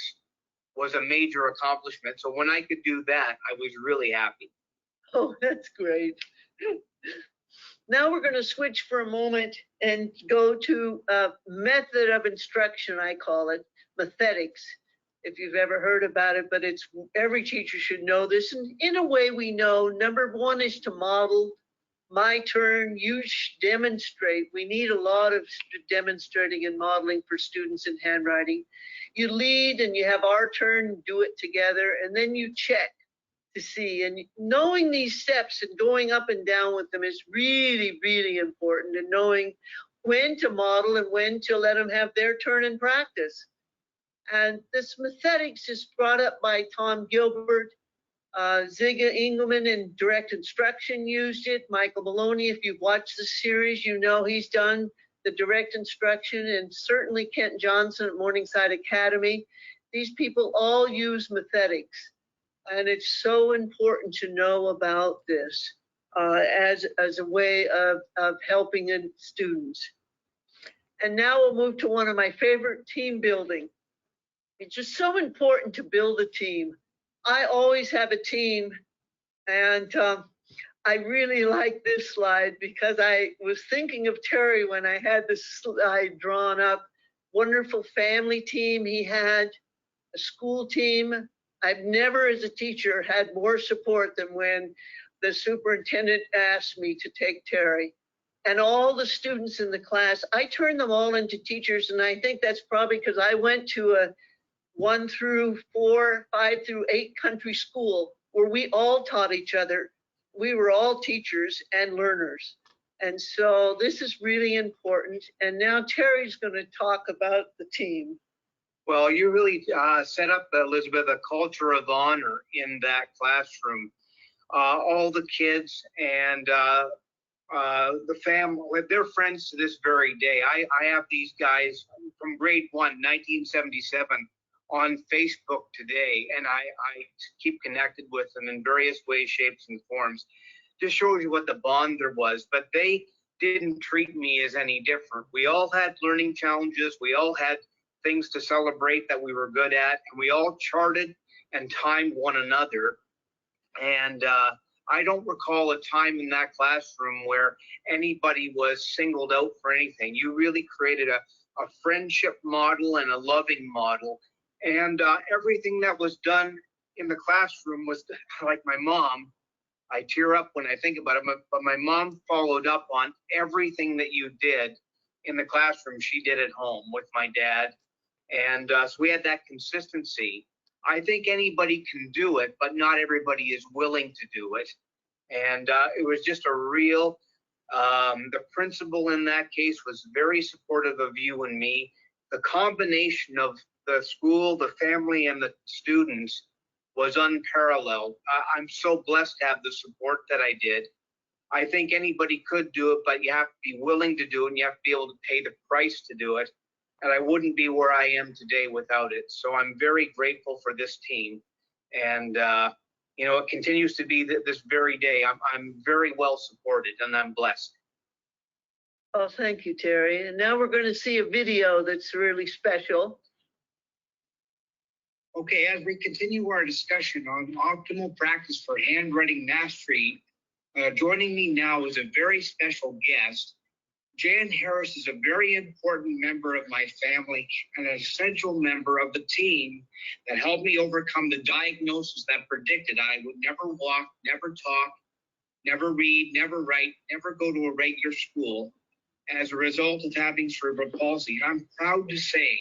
was a major accomplishment. So when I could do that, I was really happy. Oh, that's great. Now we're going to switch for a moment and go to a method of instruction, I call it, methodics, if you've ever heard about it, but it's every teacher should know this. And in a way we know, number one is to model. My turn, you demonstrate. We need a lot of demonstrating and modeling for students in handwriting. You lead and you have our turn, do it together, and then you check to see. And knowing these steps and going up and down with them is really, really important, and knowing when to model and when to let them have their turn in practice. And this methodics is brought up by Tom Gilbert. Ziga Engelman in direct instruction used it. Michael Maloney, if you've watched the series, you know he's done the direct instruction, and certainly Kent Johnson at Morningside Academy. These people all use methodics, and it's so important to know about this as a way of helping students. And now we'll move to one of my favorite, team building. It's just so important to build a team. I always have a team, and I really like this slide because I was thinking of Terry when I had this slide drawn up. Wonderful family team he had, a school team. I've never as a teacher had more support than when the superintendent asked me to take Terry. And all the students in the class, I turned them all into teachers, and I think that's probably because I went to a 1 through 4, 5 through 8 country school where we all taught each other. We were all teachers and learners. And so this is really important. And now Terry's going to talk about the team. Well, you really set up, Elizabeth, a culture of honor in that classroom. All the kids and the family, they're friends to this very day. I have these guys from grade 1, 1977, on Facebook today, and I keep connected with them in various ways, shapes, and forms. Just shows you what the bond there was. But they didn't treat me as any different. We all had learning challenges. We all had things to celebrate that we were good at, and we all charted and timed one another. And I don't recall a time in that classroom where anybody was singled out for anything. You really created a friendship model and a loving model. And everything that was done in the classroom was like my mom. I tear up when I think about it, but my mom followed up on everything that you did in the classroom. She did at home with my dad. And so we had that consistency. I think anybody can do it, but not everybody is willing to do it. And it was just a real, the principal in that case was very supportive of you and me. The combination of the school, the family, and the students was unparalleled. I'm so blessed to have the support that I did. I think anybody could do it, but you have to be willing to do it, and you have to be able to pay the price to do it. And I wouldn't be where I am today without it. So I'm very grateful for this team. And, it continues to be this very day. I'm very well supported, and I'm blessed. Oh, thank you, Terry. And now we're going to see a video that's really special. Okay, as we continue our discussion on optimal practice for handwriting mastery, joining me now is a very special guest. Jan Harris is a very important member of my family and an essential member of the team that helped me overcome the diagnosis that predicted I would never walk, never talk, never read, never write, never go to a regular school as a result of having cerebral palsy. I'm proud to say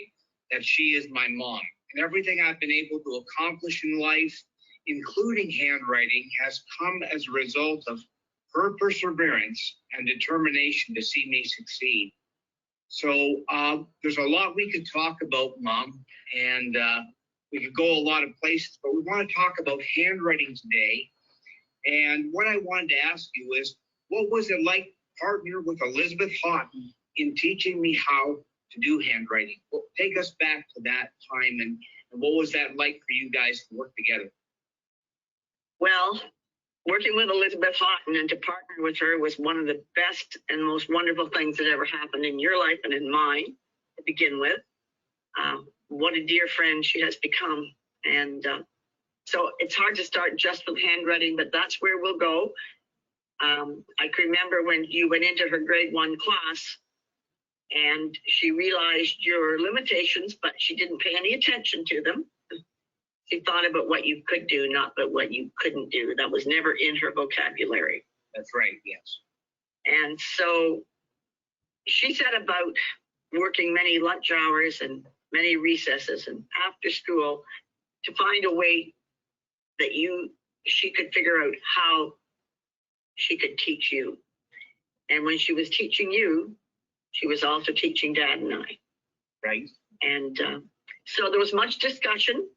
that she is my mom. And everything I've been able to accomplish in life, including handwriting, has come as a result of her perseverance and determination to see me succeed. So there's a lot we could talk about, Mom, and we could go a lot of places, but we want to talk about handwriting today. And what I wanted to ask you is, what was it like partner with Elizabeth Haughton in teaching me how to do handwriting? Well, take us back to that time, and what was that like for you guys to work together? Well, working with Elizabeth Haughton and to partner with her was one of the best and most wonderful things that ever happened in your life and in mine to begin with. What a dear friend she has become. And so it's hard to start just with handwriting, but that's where we'll go. I can remember when you went into her grade 1 class and she realized your limitations, but she didn't pay any attention to them. She thought about what you could do, not about what you couldn't do. That was never in her vocabulary. That's right, yes. And so she set about working many lunch hours and many recesses and after school to find a way that she could figure out how she could teach you. And when she was teaching you, she was also teaching Dad and I. Right. And so there was much discussion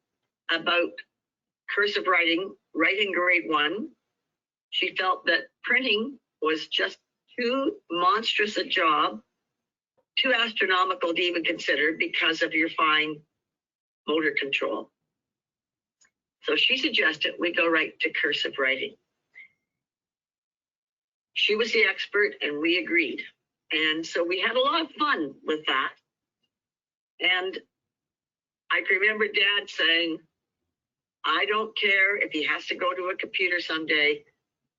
about cursive writing, writing grade 1. She felt that printing was just too monstrous a job, too astronomical to even consider because of your fine motor control. So she suggested we go right to cursive writing. She was the expert and we agreed. And so we had a lot of fun with that. And I can remember Dad saying, I don't care if he has to go to a computer someday,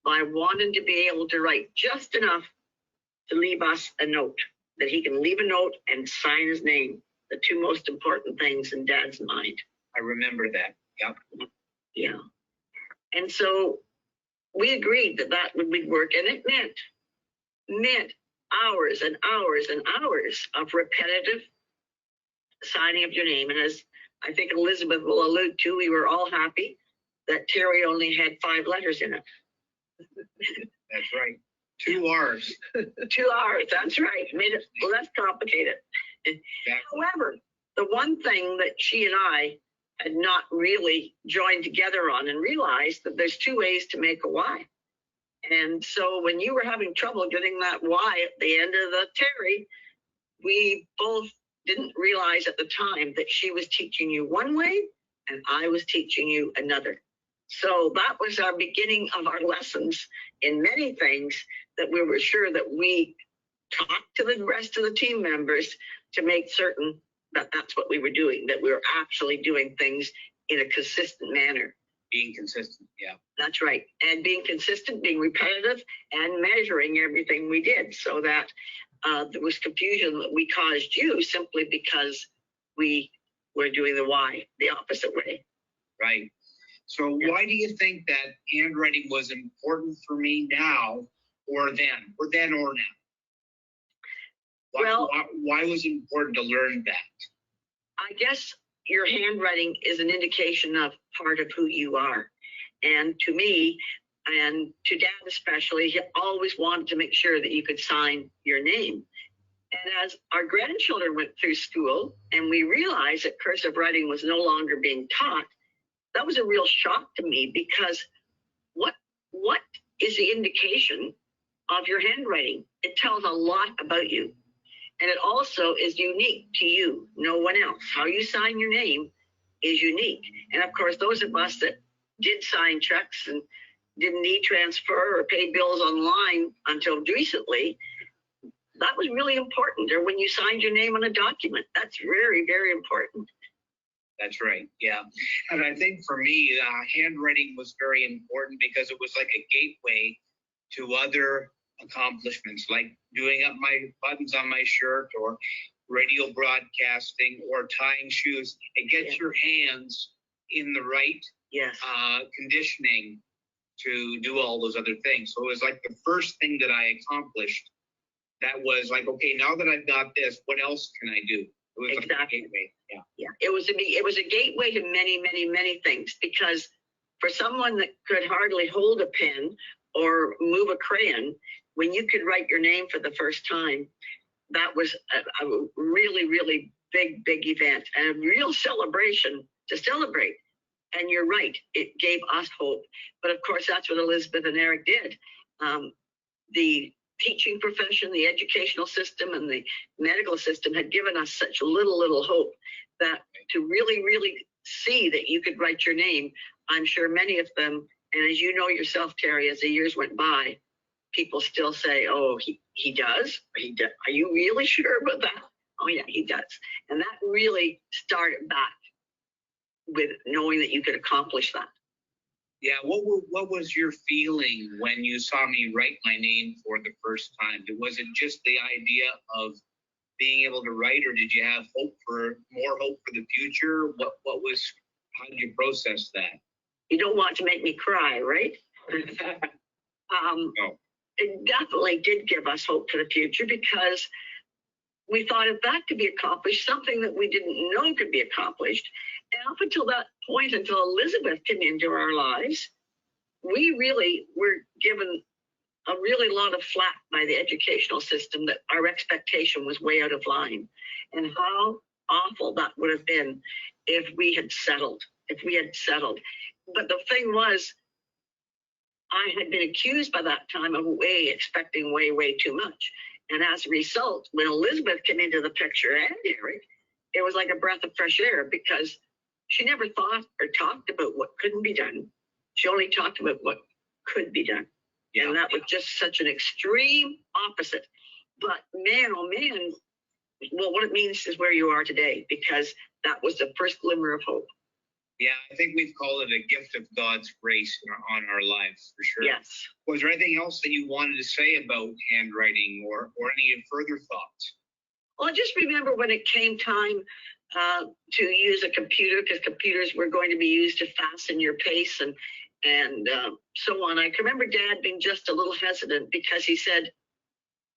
but I want him to be able to write just enough to leave us a note, that he can leave a note and sign his name, the two most important things in Dad's mind. I remember that. Yep. Yeah. And so we agreed that would work, and it meant hours and hours and hours of repetitive signing of your name. And as I think Elizabeth will allude to, we were all happy that Terry only had 5 letters in it. That's right. 2 R's. 2 R's, that's right. Made it less complicated. Exactly. However, the one thing that she and I had not really joined together on and realized that there's 2 ways to make a Y. And so when you were having trouble getting that Y at the end of the Terry, we both didn't realize at the time that she was teaching you one way and I was teaching you another. So that was our beginning of our lessons in many things that we were sure that we talked to the rest of the team members to make certain that that's what we were doing, that we were actually doing things in a consistent manner. Being consistent, yeah. That's right. And being consistent, being repetitive, and measuring everything we did so that there was confusion that we caused you simply because we were doing the Y the opposite way. Right. So why do you think that handwriting was important for me now or then or now? Why was it important to learn that? I guess your handwriting is an indication of part of who you are. And to me, and to Dad especially, he always wanted to make sure that you could sign your name. And as our grandchildren went through school and we realized that cursive writing was no longer being taught, that was a real shock to me, because what is the indication of your handwriting? It tells a lot about you. And it also is unique to you, no one else. How you sign your name is unique. And of course, those of us that did sign checks and didn't e-transfer or pay bills online until recently, that was really important. Or when you signed your name on a document, that's very, very important. That's right, yeah. And I think for me, handwriting was very important because it was like a gateway to other accomplishments, like doing up my buttons on my shirt or radio broadcasting or tying shoes. It gets your hands in the right conditioning to do all those other things. So it was like the first thing that I accomplished that was like, okay, now that I've got this, what else can I do? It was like a gateway. Yeah. It was a gateway to many, many, many things, because for someone that could hardly hold a pen or move a crayon, when you could write your name for the first time, that was a really, really big, big event and a real celebration to celebrate. And you're right, it gave us hope. But of course, that's what Elizabeth and Eric did. The teaching profession, the educational system, and the medical system had given us such little hope that to really, really see that you could write your name, I'm sure many of them And as you know yourself, Terry, as the years went by, people still say, oh, he does? Are you really sure about that? Oh, yeah, he does. And that really started back with knowing that you could accomplish that. Yeah, what was your feeling when you saw me write my name for the first time? Was it just the idea of being able to write, or did you have more hope for the future? How did you process that? You don't want to make me cry, right? No. It definitely did give us hope for the future, because we thought if that could be accomplished, something that we didn't know could be accomplished. And up until that point, until Elizabeth came into our lives, we really were given a really lot of flack by the educational system that our expectation was way out of line. And how awful that would have been if we had settled. But the thing was, I had been accused by that time of expecting way too much. And as a result, when Elizabeth came into the picture, and Eric, it was like a breath of fresh air, because she never thought or talked about what couldn't be done. She only talked about what could be done. Yeah. And that was just such an extreme opposite. But man, oh man, well, what it means is where you are today, because that was the first glimmer of hope. Yeah, I think we've called it a gift of God's grace on our lives, for sure. Yes. Was there anything else that you wanted to say about handwriting, or any further thoughts? Well, I just remember when it came time to use a computer, because computers were going to be used to fasten your pace and so on. I can remember Dad being just a little hesitant, because he said,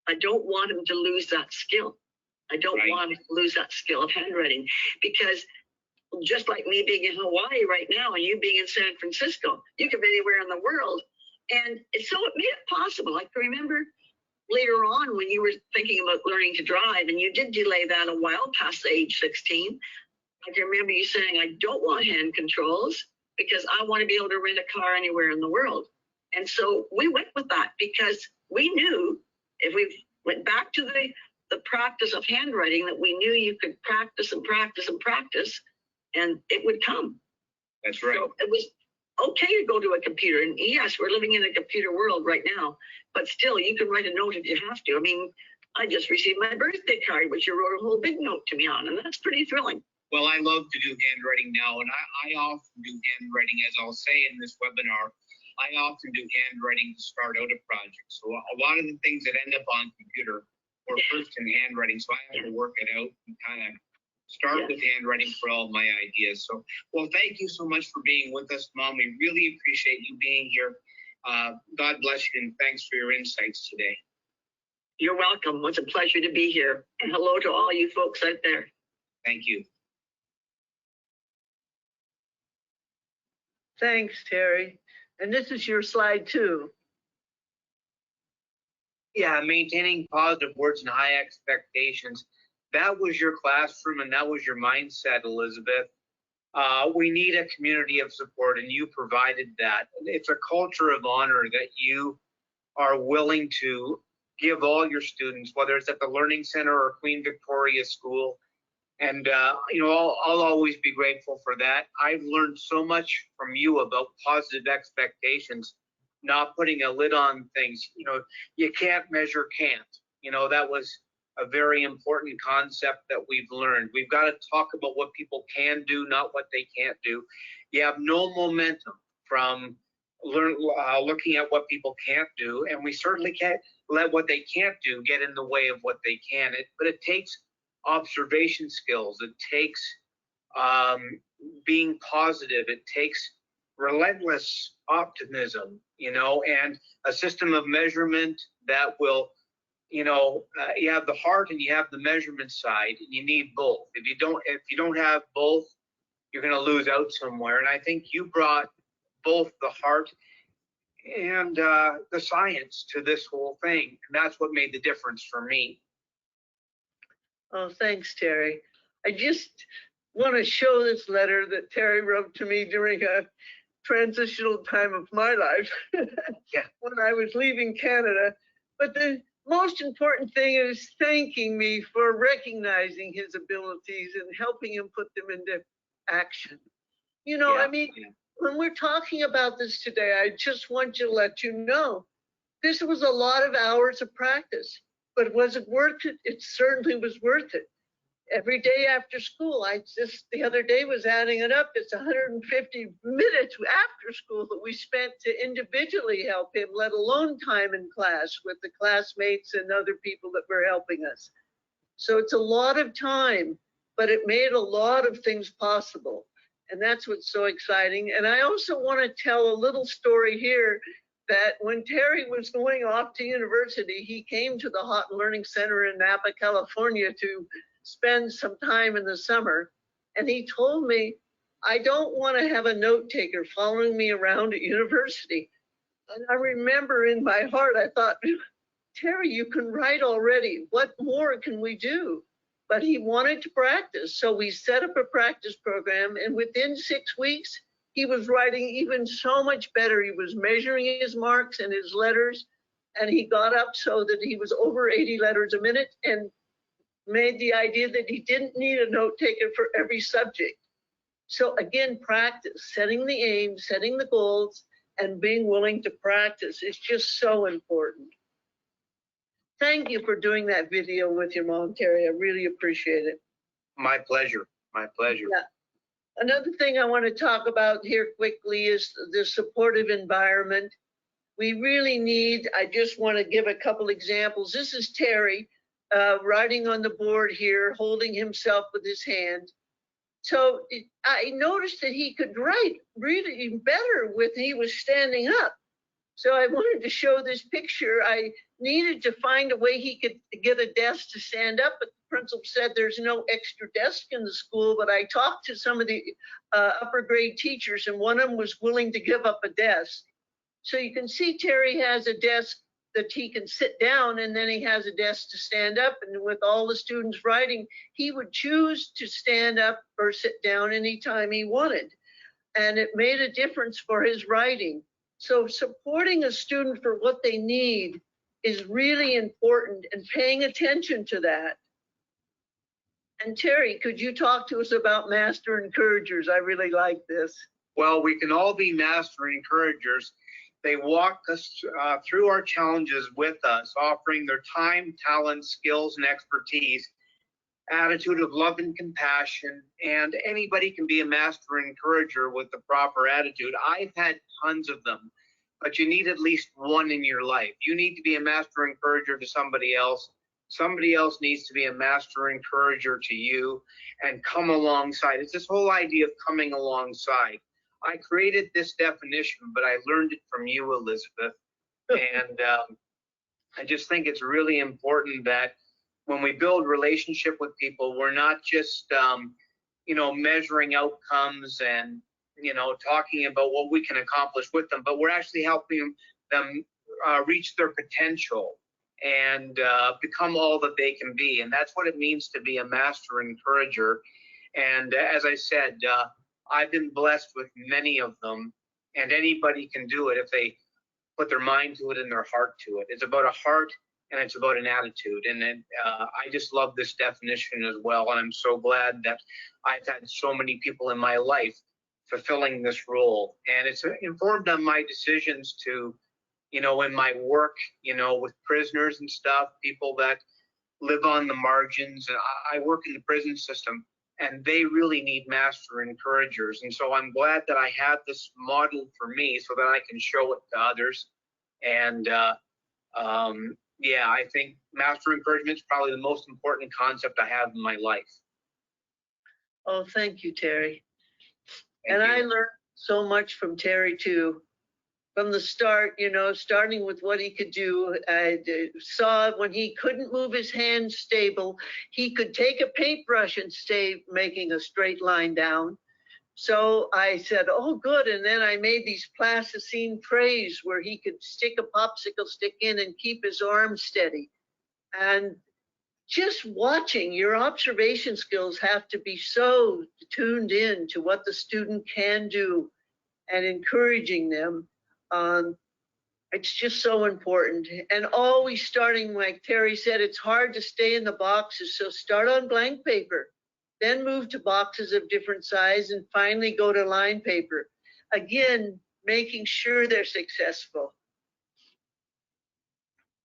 I don't want him to lose that skill. I don't want him to lose that skill of handwriting, because just like me being in Hawaii right now and you being in San Francisco, you could be anywhere in the world. And so it made it possible. I can remember later on when you were thinking about learning to drive, and you did delay that a while past age 16. I can remember you saying, I don't want hand controls because I want to be able to rent a car anywhere in the world. And so we went with that, because we knew if we went back to the practice of handwriting, that we knew you could practice and practice and practice, and it would come. That's right. So it was okay to go to a computer. And yes, we're living in a computer world right now, but still you can write a note if you have to. I mean, I just received my birthday card, which you wrote a whole big note to me on, and that's pretty thrilling. Well, I love to do handwriting now, and I often do handwriting, as I'll say in this webinar. I often do handwriting to start out a project. So a lot of the things that end up on computer were first in handwriting, so I have to work it out and kind of start with handwriting for all my ideas. So, well, thank you so much for being with us, Mom. We really appreciate you being here. God bless you, and thanks for your insights today. You're welcome. It's a pleasure to be here. And hello to all you folks out there. Thank you. Thanks, Terry. And this is your slide too. Yeah, maintaining positive words and high expectations. That was your classroom, and that was your mindset, Elizabeth. We need a community of support, and you provided that. It's a culture of honor that you are willing to give all your students, whether it's at the Learning Center or Queen Victoria School. And, I'll always be grateful for that. I've learned so much from you about positive expectations, not putting a lid on things. You can't measure can't. That was a very important concept that we've learned. We've got to talk about what people can do, not what they can't do. You have no momentum from looking at what people can't do, and we certainly can't let what they can't do get in the way of what they can. But it takes observation skills. It takes being positive. It takes relentless optimism, and a system of measurement that will, you have the heart and you have the measurement side, and you need both. If you don't have both, you're going to lose out somewhere. And I think you brought both the heart and the science to this whole thing. And that's what made the difference for me. Oh, thanks, Terry. I just want to show this letter that Terry wrote to me during a transitional time of my life when I was leaving Canada. But the most important thing is thanking me for recognizing his abilities and helping him put them into action. when we're talking about this today, I just want to let you know, this was a lot of hours of practice, but was it worth it? It certainly was worth it. Every day after school, I just the other day was adding it up. It's 150 minutes after school that we spent to individually help him, let alone time in class with the classmates and other people that were helping us. So it's a lot of time, but it made a lot of things possible. And that's what's so exciting. And I also want to tell a little story here that when Terry was going off to university, he came to the Haughton Learning Center in Napa, California to spend some time in the summer. And he told me, I don't want to have a note taker following me around at university. And I remember in my heart, I thought, Terry, you can write already. What more can we do? But he wanted to practice. So we set up a practice program, and within 6 weeks, he was writing even so much better. He was measuring his marks and his letters, and he got up so that he was over 80 letters a minute and made the idea that he didn't need a note taker for every subject. So again, practice, setting the aim, setting the goals, and being willing to practice is just so important. Thank you for doing that video with your mom, Terry. I really appreciate it. My pleasure. My pleasure. Yeah. Another thing I want to talk about here quickly is the supportive environment. We really need, I just want to give a couple examples. This is Terry writing on the board here, holding himself with his hand. So I noticed that he could write really better when he was standing up. So I wanted to show this picture. I needed to find a way he could get a desk to stand up, but the principal said there's no extra desk in the school. But I talked to some of the upper grade teachers, and one of them was willing to give up a desk. So you can see Terry has a desk that he can sit down, and then he has a desk to stand up. And with all the students writing, he would choose to stand up or sit down anytime he wanted. And it made a difference for his writing. So supporting a student for what they need is really important, and paying attention to that. And Terry, could you talk to us about master encouragers? I really like this. Well, we can all be master encouragers. They walk us through our challenges with us, offering their time, talent, skills, and expertise, attitude of love and compassion, and anybody can be a master encourager with the proper attitude. I've had tons of them, but you need at least one in your life. You need to be a master encourager to somebody else. Somebody else needs to be a master encourager to you and come alongside. It's this whole idea of coming alongside. I created this definition, but I learned it from you, Elizabeth. And I just think it's really important that when we build relationship with people, we're not just, measuring outcomes and, talking about what we can accomplish with them, but we're actually helping them reach their potential and become all that they can be. And that's what it means to be a master encourager. And as I said, I've been blessed with many of them, and anybody can do it if they put their mind to it and their heart to it. It's about a heart and it's about an attitude. And then, I just love this definition as well. And I'm so glad that I've had so many people in my life fulfilling this role. And it's informed on my decisions to, in my work, with prisoners and stuff, people that live on the margins. And I work in the prison system, and they really need master encouragers. And so I'm glad that I have this model for me so that I can show it to others. And I think master encouragement is probably the most important concept I have in my life. Oh, thank you, Terry. Thank you. I learned so much from Terry too. From the start, starting with what he could do. I saw when he couldn't move his hands stable, he could take a paintbrush and stay making a straight line down. So I said, oh, good. And then I made these plasticine trays where he could stick a popsicle stick in and keep his arm steady. And just watching, your observation skills have to be so tuned in to what the student can do and encouraging them. It's just so important. And always starting, like Terry said, it's hard to stay in the boxes. So start on blank paper, then move to boxes of different size, and finally go to line paper. again, making sure they're successful.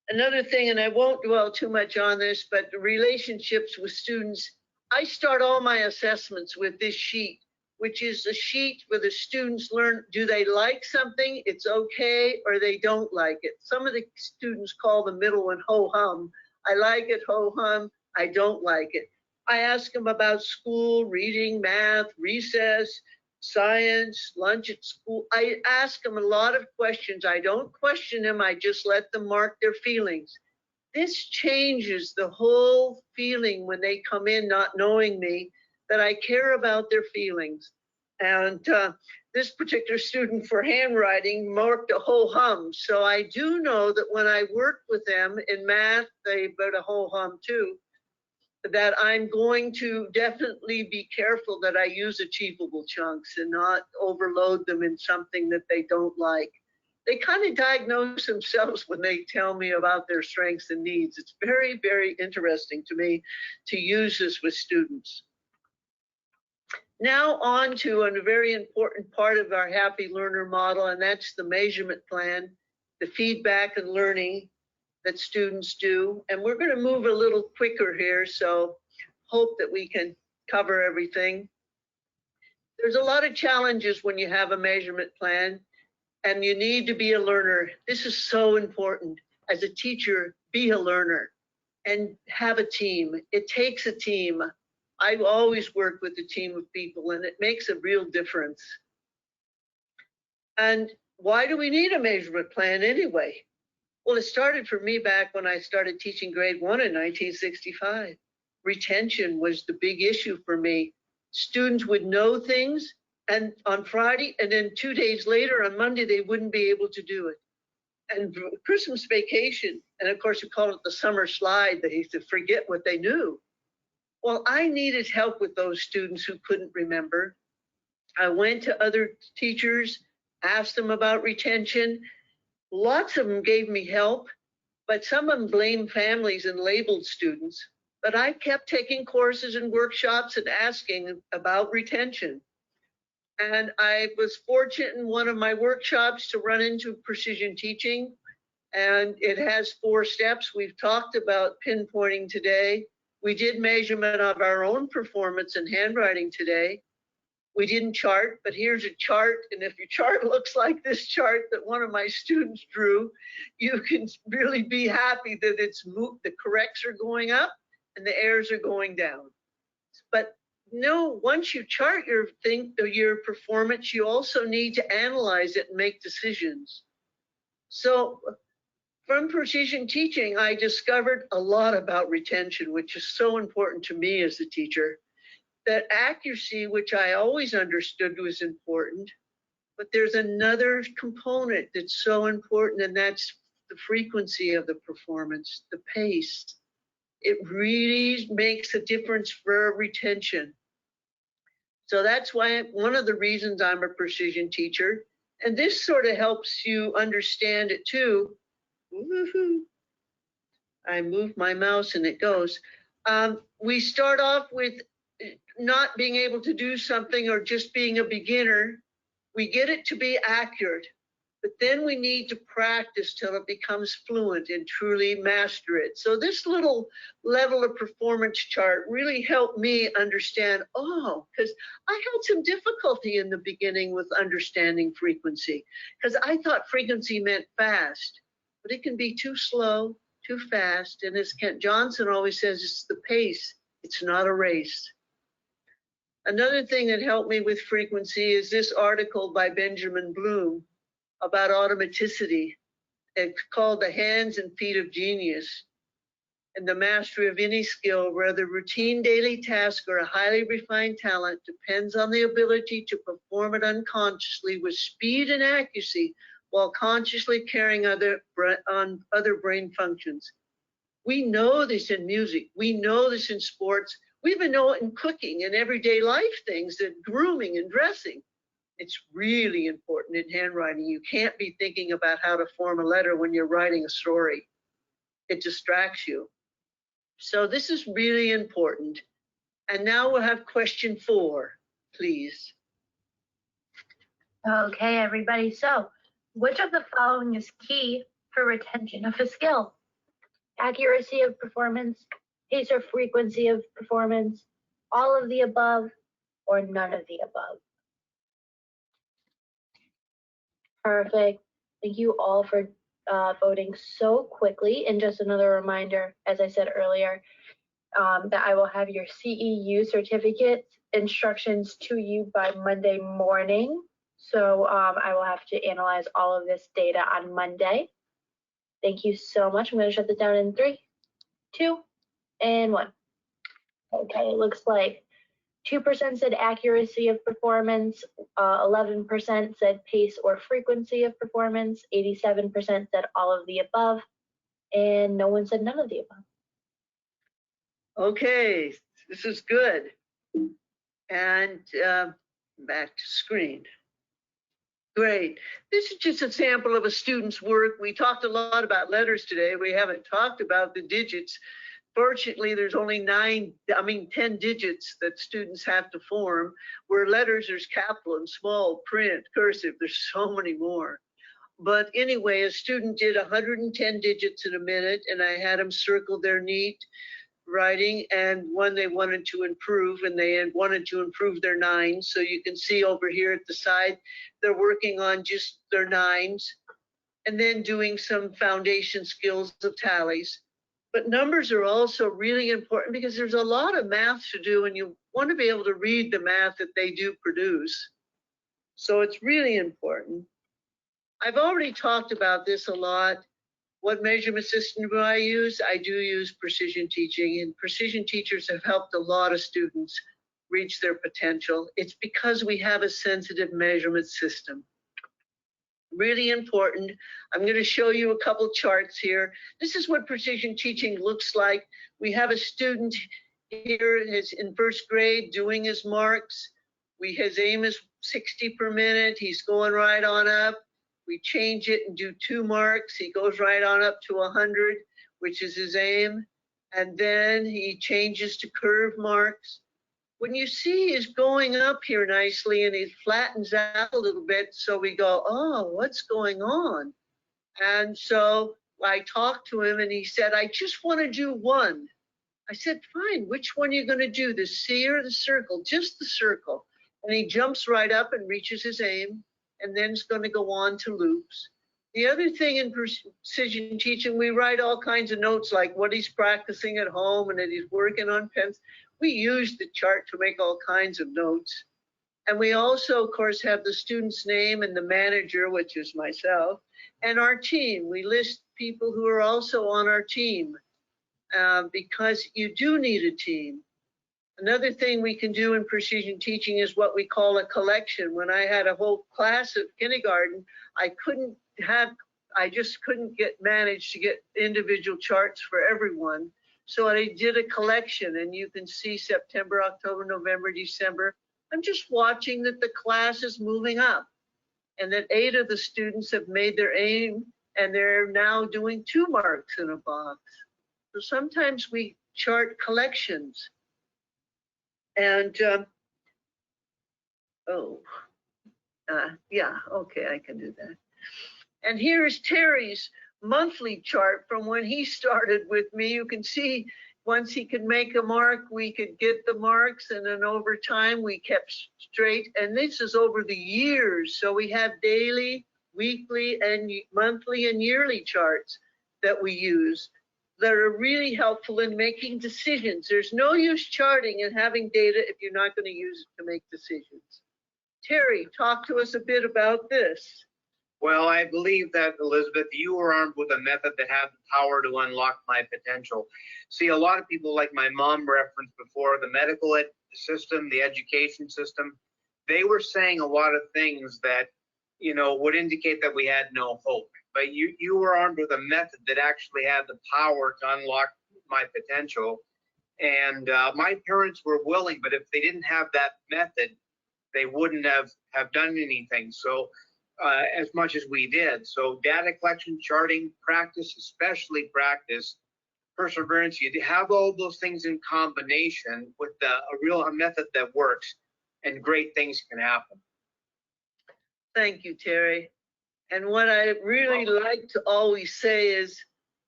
Another thing, and I won't dwell too much on this, but the relationships with students, I start all my assessments with this sheet, which is a sheet where the students learn, do they like something, it's okay, or they don't like it. Some of the students call the middle one ho-hum. I like it, ho-hum, I don't like it. I ask them about school, reading, math, recess, science, lunch at school. I ask them a lot of questions. I don't question them, I just let them mark their feelings. This changes the whole feeling when they come in not knowing me, that I care about their feelings. And this particular student for handwriting marked a ho-hum. So I do know that when I work with them in math, they put a ho-hum too, that I'm going to definitely be careful that I use achievable chunks and not overload them in something that they don't like. They kind of diagnose themselves when they tell me about their strengths and needs. It's very, very interesting to me to use this with students. Now on to a very important part of our happy learner model, and that's the measurement plan, the feedback and learning that students do. And we're going to move a little quicker here, so hope that we can cover everything. There's a lot of challenges when you have a measurement plan, and you need to be a learner. This is so important. As a teacher, be a learner and have a team. It takes a team. I've always worked with a team of people, and it makes a real difference. And why do we need a measurement plan anyway? Well, it started for me back when I started teaching grade 1 in 1965. Retention was the big issue for me. Students would know things and on Friday, and then 2 days later on Monday, they wouldn't be able to do it. And Christmas vacation, and of course we call it the summer slide, they used to forget what they knew. Well, I needed help with those students who couldn't remember. I went to other teachers, asked them about retention. Lots of them gave me help, but some of them blamed families and labeled students. But I kept taking courses and workshops and asking about retention. And I was fortunate in one of my workshops to run into precision teaching. And it has 4 steps. We've talked about pinpointing today. We did measurement of our own performance in handwriting today. We didn't chart, but here's a chart. And if your chart looks like this chart that one of my students drew, you can really be happy that it's moved. The corrects are going up and the errors are going down. But no, once you chart your performance, you also need to analyze it and make decisions. So from precision teaching, I discovered a lot about retention, which is so important to me as a teacher. That accuracy, which I always understood was important, but there's another component that's so important, and that's the frequency of the performance, the pace. It really makes a difference for retention. So that's why one of the reasons I'm a precision teacher, and this sort of helps you understand it too. Woo-hoo. I move my mouse and it goes. We start off with not being able to do something or just being a beginner. We get it to be accurate, but then we need to practice till it becomes fluent and truly master it. So this little level of performance chart really helped me understand, because I had some difficulty in the beginning with understanding frequency, because I thought frequency meant fast, but it can be too slow, too fast. And as Kent Johnson always says, it's the pace, it's not a race. Another thing that helped me with frequency is this article by Benjamin Bloom about automaticity. It's called The Hands and Feet of Genius. And the mastery of any skill, whether routine daily task or a highly refined talent, depends on the ability to perform it unconsciously with speed and accuracy while consciously carrying on other brain functions. We know this in music. We know this in sports. We even know it in cooking and everyday life things, that grooming and dressing. It's really important in handwriting. You can't be thinking about how to form a letter when you're writing a story. It distracts you. So this is really important. And now we'll have question 4, please. Okay, everybody. So, which of the following is key for retention of a skill? Accuracy of performance, pace or frequency of performance, all of the above, or none of the above? Perfect. Thank you all for voting so quickly. And just another reminder, as I said earlier, that I will have your CEU certificate instructions to you by Monday morning. So I will have to analyze all of this data on Monday. Thank you so much. I'm going to shut this down in 3, 2, and 1. Okay, it looks like 2% said accuracy of performance, 11% said pace or frequency of performance, 87% said all of the above, and no one said none of the above. Okay, this is good. And back to screen. Great. This is just a sample of a student's work. We talked a lot about letters today. We haven't talked about the digits. Fortunately, there's only 10 digits that students have to form. Where letters, there's capital and small, print, cursive. There's so many more. But anyway, a student did 110 digits in a minute, and I had them circle their neat writing and one they wanted to improve, and they had wanted to improve their 9s. So you can see over here at the side, they're working on just their 9s and then doing some foundation skills of tallies. But numbers are also really important because there's a lot of math to do, and you want to be able to read the math that they do produce. So it's really important. I've already talked about this a lot. What measurement system do I use? I do use precision teaching, and precision teachers have helped a lot of students reach their potential. It's because we have a sensitive measurement system. Really important. I'm going to show you a couple charts here. This is what precision teaching looks like. We have a student here is in 1st grade doing his marks. His aim is 60 per minute. He's going right on up. We change it and do 2 marks. He goes right on up to 100, which is his aim. And then he changes to curve marks. When you see he's going up here nicely and he flattens out a little bit, so we go, oh, what's going on? And so I talked to him and he said, I just want to do 1. I said, fine, which one are you going to do, the C or the circle? Just the circle. And he jumps right up and reaches his aim, and then it's going to go on to loops. The other thing in precision teaching, we write all kinds of notes like what he's practicing at home and that he's working on pens. We use the chart to make all kinds of notes. And we also, of course, have the student's name and the manager, which is myself, and our team. We list people who are also on our team because you do need a team. Another thing we can do in precision teaching is what we call a collection. When I had a whole class of kindergarten, I just couldn't manage to get individual charts for everyone. So I did a collection, and you can see September, October, November, December. I'm just watching that the class is moving up, and that 8 of the students have made their aim, and they're now doing 2 marks in a box. So sometimes we chart collections. And, yeah, okay, I can do that. And here's Terry's monthly chart from when he started with me. You can see once he could make a mark, we could get the marks, and then over time we kept straight. And this is over the years. So we have daily, weekly, and monthly and yearly charts that we use that are really helpful in making decisions. There's no use charting and having data if you're not going to use it to make decisions. Terry, talk to us a bit about this. Well, I believe that, Elizabeth, you were armed with a method that had the power to unlock my potential. See, a lot of people, like my mom referenced before, the medical system, the education system, they were saying a lot of things that, would indicate that we had no hope. But you were armed with a method that actually had the power to unlock my potential. And my parents were willing, but if they didn't have that method, they wouldn't have done anything. So as much as we did. So data collection, charting, practice, especially practice, perseverance, you have all those things in combination with a method that works, and great things can happen. Thank you, Terry. And what I really like to always say is,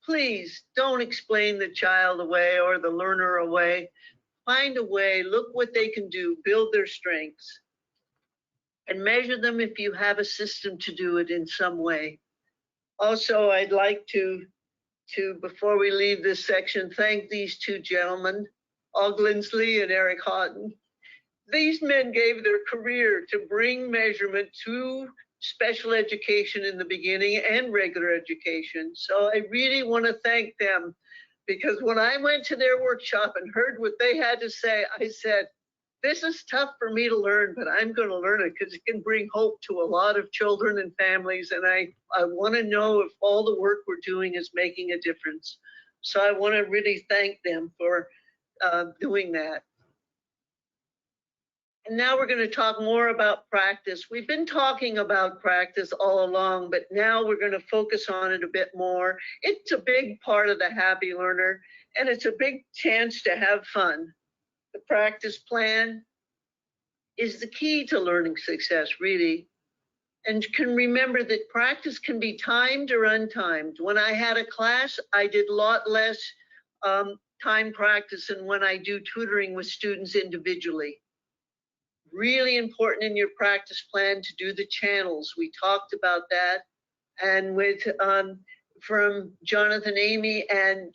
please don't explain the child away or the learner away. Find a way, look what they can do, build their strengths, and measure them if you have a system to do it in some way. Also, I'd like to before we leave this section, thank these two gentlemen, Aug Lindsley and Eric Haughton. These men gave their career to bring measurement to special education in the beginning and regular education. So I really want to thank them, because when I went to their workshop and heard what they had to say, I said, this is tough for me to learn, but I'm going to learn it because it can bring hope to a lot of children and families. And I want to know if all the work we're doing is making a difference. So I want to really thank them for doing that. And now we're going to talk more about practice. We've been talking about practice all along, but now we're going to focus on it a bit more. It's a big part of the happy learner, and it's a big chance to have fun. The practice plan is the key to learning success, really. And can remember that practice can be timed or untimed. When I had a class, I did a lot less time practice than when I do tutoring with students individually. Really important in your practice plan to do the channels. We talked about that. And with from Jonathan Amy and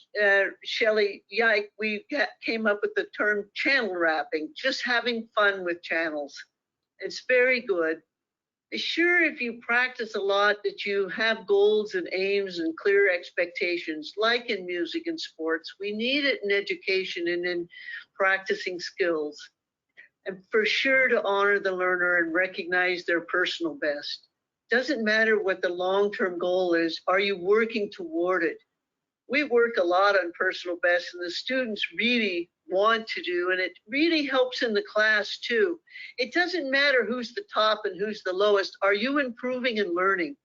Shelley Yike, we came up with the term channel wrapping, just having fun with channels. It's very good. Be sure if you practice a lot that you have goals and aims and clear expectations, like in music and sports. We need it in education and in practicing skills. And for sure to honor the learner and recognize their personal best. Doesn't matter what the long-term goal is, are you working toward it? We work a lot on personal best, and the students really want to do, and it really helps in the class too. It doesn't matter who's the top and who's the lowest. Are you improving and learning?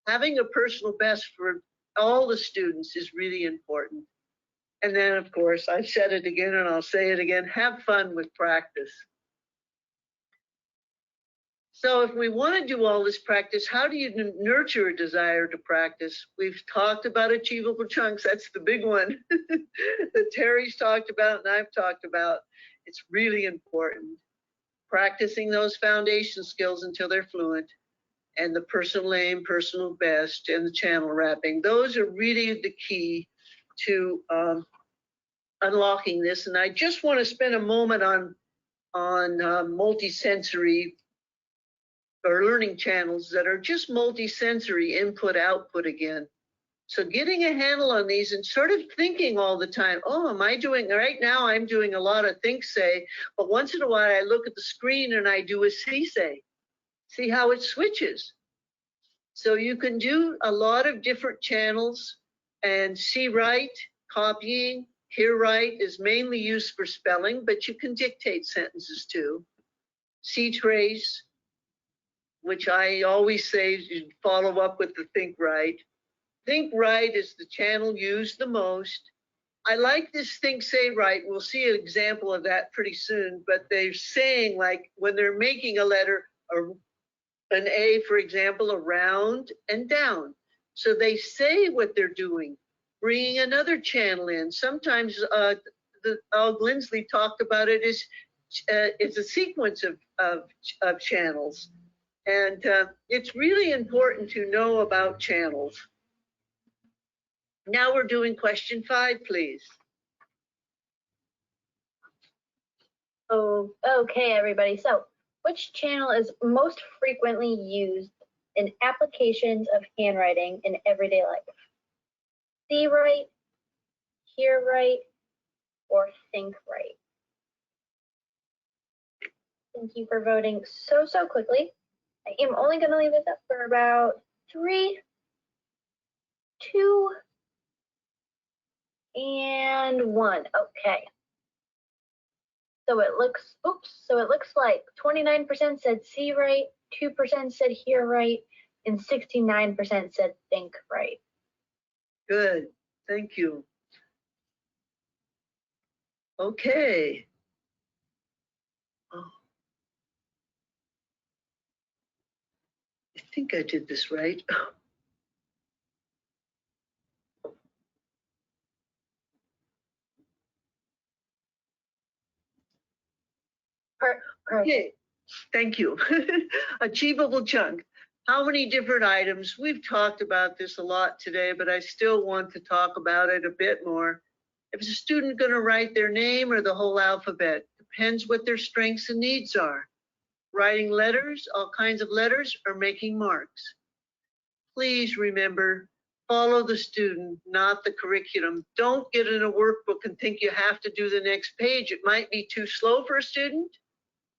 Having a personal best for all the students is really important. And then, of course, I've said it again and I'll say it again, have fun with practice. So if we want to do all this practice, how do you nurture a desire to practice? We've talked about achievable chunks. That's the big one that Terry's talked about and I've talked about. It's really important. Practicing those foundation skills until they're fluent, and the personal aim, personal best, and the channel wrapping. Those are really the key to unlocking this. And I just want to spend a moment on multisensory or learning channels that are just multi-sensory input output again. So getting a handle on these and sort of thinking all the time, oh, am I doing, right now I'm doing a lot of think say, but once in a while I look at the screen and I do a see say. See how it switches. So you can do a lot of different channels, and see write, copying, hear write is mainly used for spelling, but you can dictate sentences too. See trace, which I always say you follow up with the think right. Think right is the channel used the most. I like this think say right. We'll see an example of that pretty soon, but they're saying, like when they're making a letter, an A, for example, around and down. So they say what they're doing, bringing another channel in. Sometimes Aug Lindsley talked about it as it's a sequence of channels. And it's really important to know about channels. Now we're doing question 5, please. Oh, okay, everybody. So, which channel is most frequently used in applications of handwriting in everyday life? See right, hear right, or think right? Thank you for voting so quickly. I am only going to leave this up for about 3, 2, and 1. Okay. So it looks like 29% said see right, 2% said hear right, and 69% said think right. Good, thank you. Okay. Oh. I think I did this right. Okay, thank you. Achievable chunk. How many different items? We've talked about this a lot today, but I still want to talk about it a bit more. If a student going to write their name or the whole alphabet, depends what their strengths and needs are. Writing letters, all kinds of letters, or making marks. Please remember, follow the student, not the curriculum. Don't get in a workbook and think you have to do the next page. It might be too slow for a student.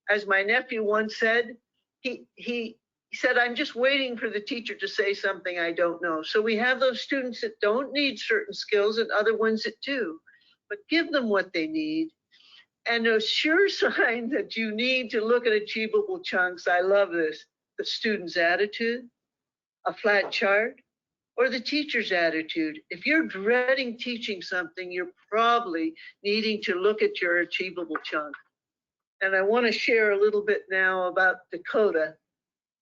As my nephew once said, he said, I'm just waiting for the teacher to say something I don't know. So we have those students that don't need certain skills and other ones that do, but give them what they need. And a sure sign that you need to look at achievable chunks, I love this, the student's attitude, a flat chart, or the teacher's attitude. If you're dreading teaching something, you're probably needing to look at your achievable chunk. And I want to share a little bit now about Dakota.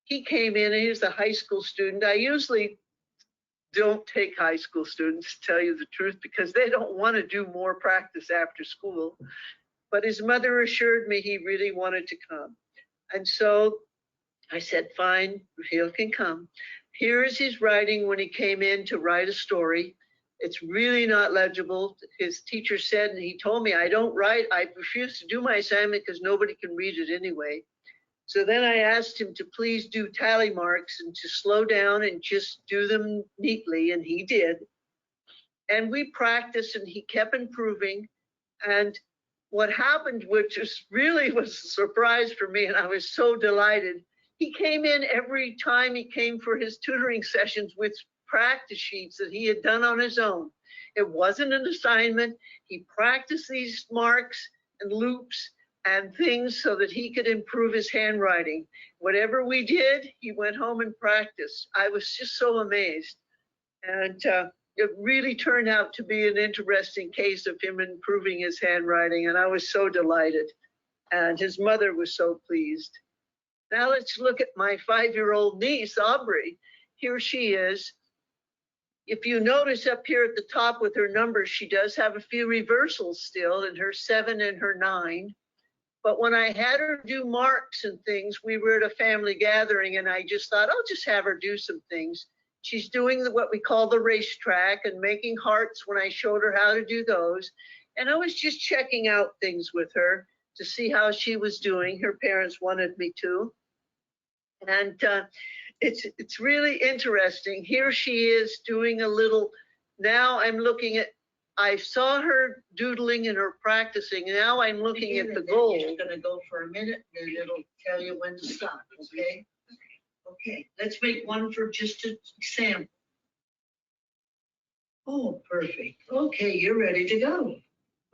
He came in, and he's a high school student. I usually don't take high school students, to tell you the truth, because they don't want to do more practice after school. But his mother assured me he really wanted to come. And so I said, fine, he can come. Here is his writing when he came in to write a story. It's really not legible. His teacher said, and he told me, I don't write, I refuse to do my assignment because nobody can read it anyway. So then I asked him to please do tally marks and to slow down and just do them neatly, and he did. And we practiced, and he kept improving. And what happened, which was a surprise for me, and I was so delighted, he came in every time he came for his tutoring sessions with practice sheets that he had done on his own. It wasn't an assignment. He practiced these marks and loops and things so that he could improve his handwriting. Whatever we did, he went home and practiced. I was just so amazed. And it really turned out to be an interesting case of him improving his handwriting, and I was so delighted. And his mother was so pleased. Now let's look at my 5-year-old niece, Aubrey. Here she is. If you notice up here at the top with her numbers, she does have a few reversals still in her 7 and her 9. But when I had her do marks and things, we were at a family gathering, and I just thought, I'll just have her do some things. She's doing what we call the racetrack and making hearts when I showed her how to do those. And I was just checking out things with her to see how she was doing. Her parents wanted me to. And it's really interesting. Here she is doing a little, now I'm looking at, I saw her doodling and her practicing. Now I'm looking at the goal. It's going to go for a minute, and it'll tell you when to stop, okay? Okay, let's make one for just an example. Oh, perfect. Okay, you're ready to go.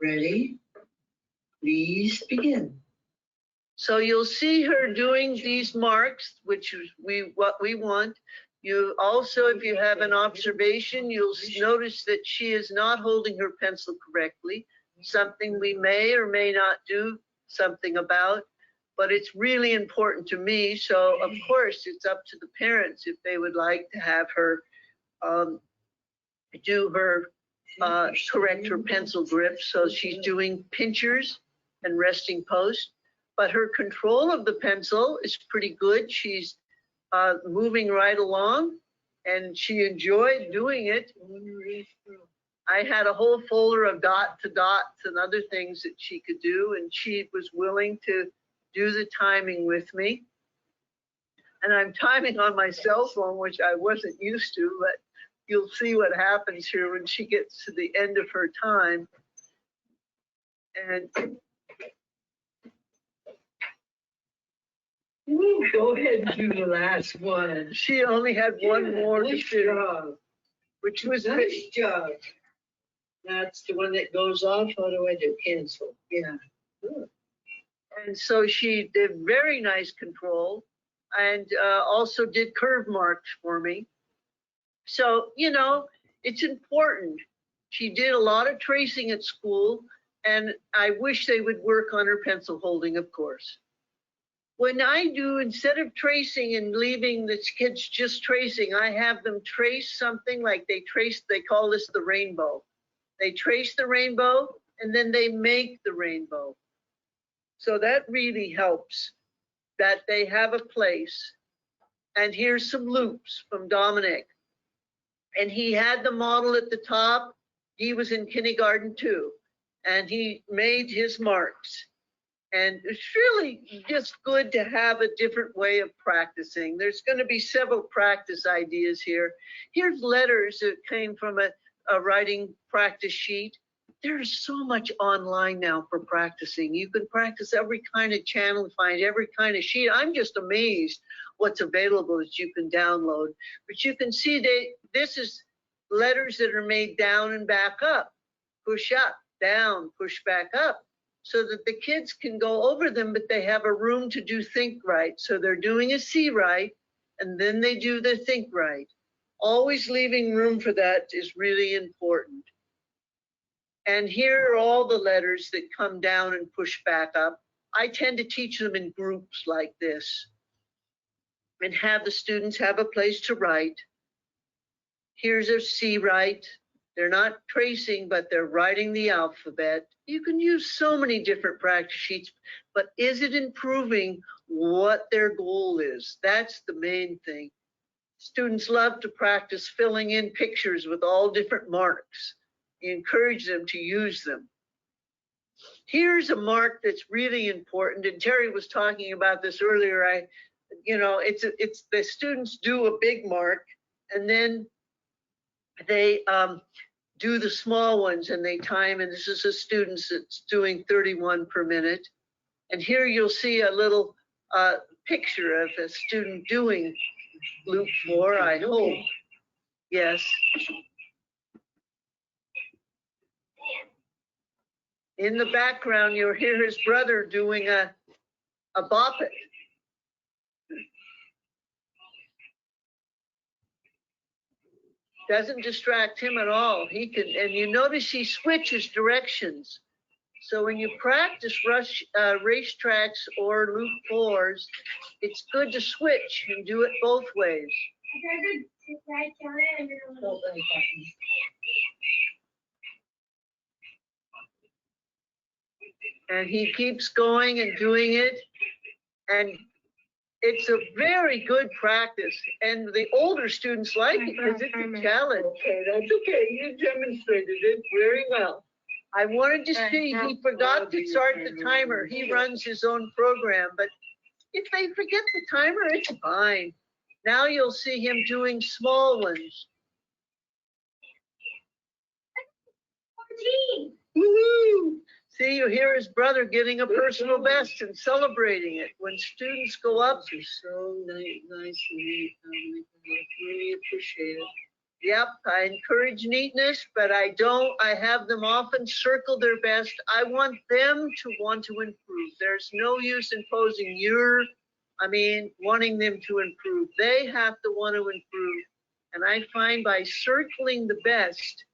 Ready? Please begin. So you'll see her doing these marks, which is what we want. You also, if you have an observation, you'll notice that she is not holding her pencil correctly, something we may or may not do something about, but it's really important to me. So of course, it's up to the parents if they would like to have her do her, correct her pencil grip. So she's doing pinchers and resting post, but her control of the pencil is pretty good. She's moving right along, and she enjoyed doing it. I had a whole folder of dot to dots and other things that she could do, and she was willing to do the timing with me. And I'm timing on my cell phone, which I wasn't used to, but you'll see what happens here when she gets to the end of her time. And Ooh, go ahead and do the last one. she only had one more to Nice do, job. which was Nice job. That's the one that goes off. How do I do? Cancel. Yeah. Good. and so she did very nice control, and also did curve marks for me. So, you know, it's important. She did a lot of tracing at school, and I wish they would work on her pencil holding, of course. when I do, instead of tracing and leaving the kids just tracing, I have them trace something like they call this the rainbow. They trace the rainbow and then they make the rainbow. So that really helps that they have a place. And here's some loops from Dominic. And he had the model at the top. He was in kindergarten too. And he made his marks. And it's really just good to have a different way of practicing. There's going to be several practice ideas here. Here's letters that came from a writing practice sheet. There's so much online now for practicing. You can practice every kind of channel, find every kind of sheet. I'm just amazed what's available that you can download. But you can see this is letters that are made down and back up. Push up, down, push back up. So that the kids can go over them, but they have a room to do think right. So they're doing a see right, and then they do the think right. Always leaving room for that is really important. And here are all the letters that come down and push back up. I tend to teach them in groups like this and have the students have a place to write. Here's a see right. They're not tracing, but they're writing the alphabet. You can use so many different practice sheets, but is it improving what their goal is? That's the main thing. Students love to practice filling in pictures with all different marks. You encourage them to use them. Here's a mark that's really important, and Terry was talking about this earlier. It's the students do a big mark, and then they do the small ones and they time, and this is a student that's doing 31 per minute. And here you'll see a little picture of a student doing loop 4, I hope. Yes. In the background, you'll hear his brother doing a bop it. Doesn't distract him at all. He can, and you notice he switches directions. So when you practice racetracks or loop 4s, it's good to switch and do it both ways. And he keeps going and doing it. And it's a very good practice. And the older students like it because it's a challenge. Okay, that's okay. You demonstrated it very well. I wanted to see, he forgot to start the timer. He runs his own program, but if they forget the timer, it's fine. Now you'll see him doing small ones. 14. Woohoo! See, you hear his brother getting a personal best and celebrating it. When students go up, it's so nice and neat. I really appreciate it. Yep, I encourage neatness, but I have them often circle their best. I want them to want to improve. There's no use imposing wanting them to improve. They have to want to improve. And I find by circling the best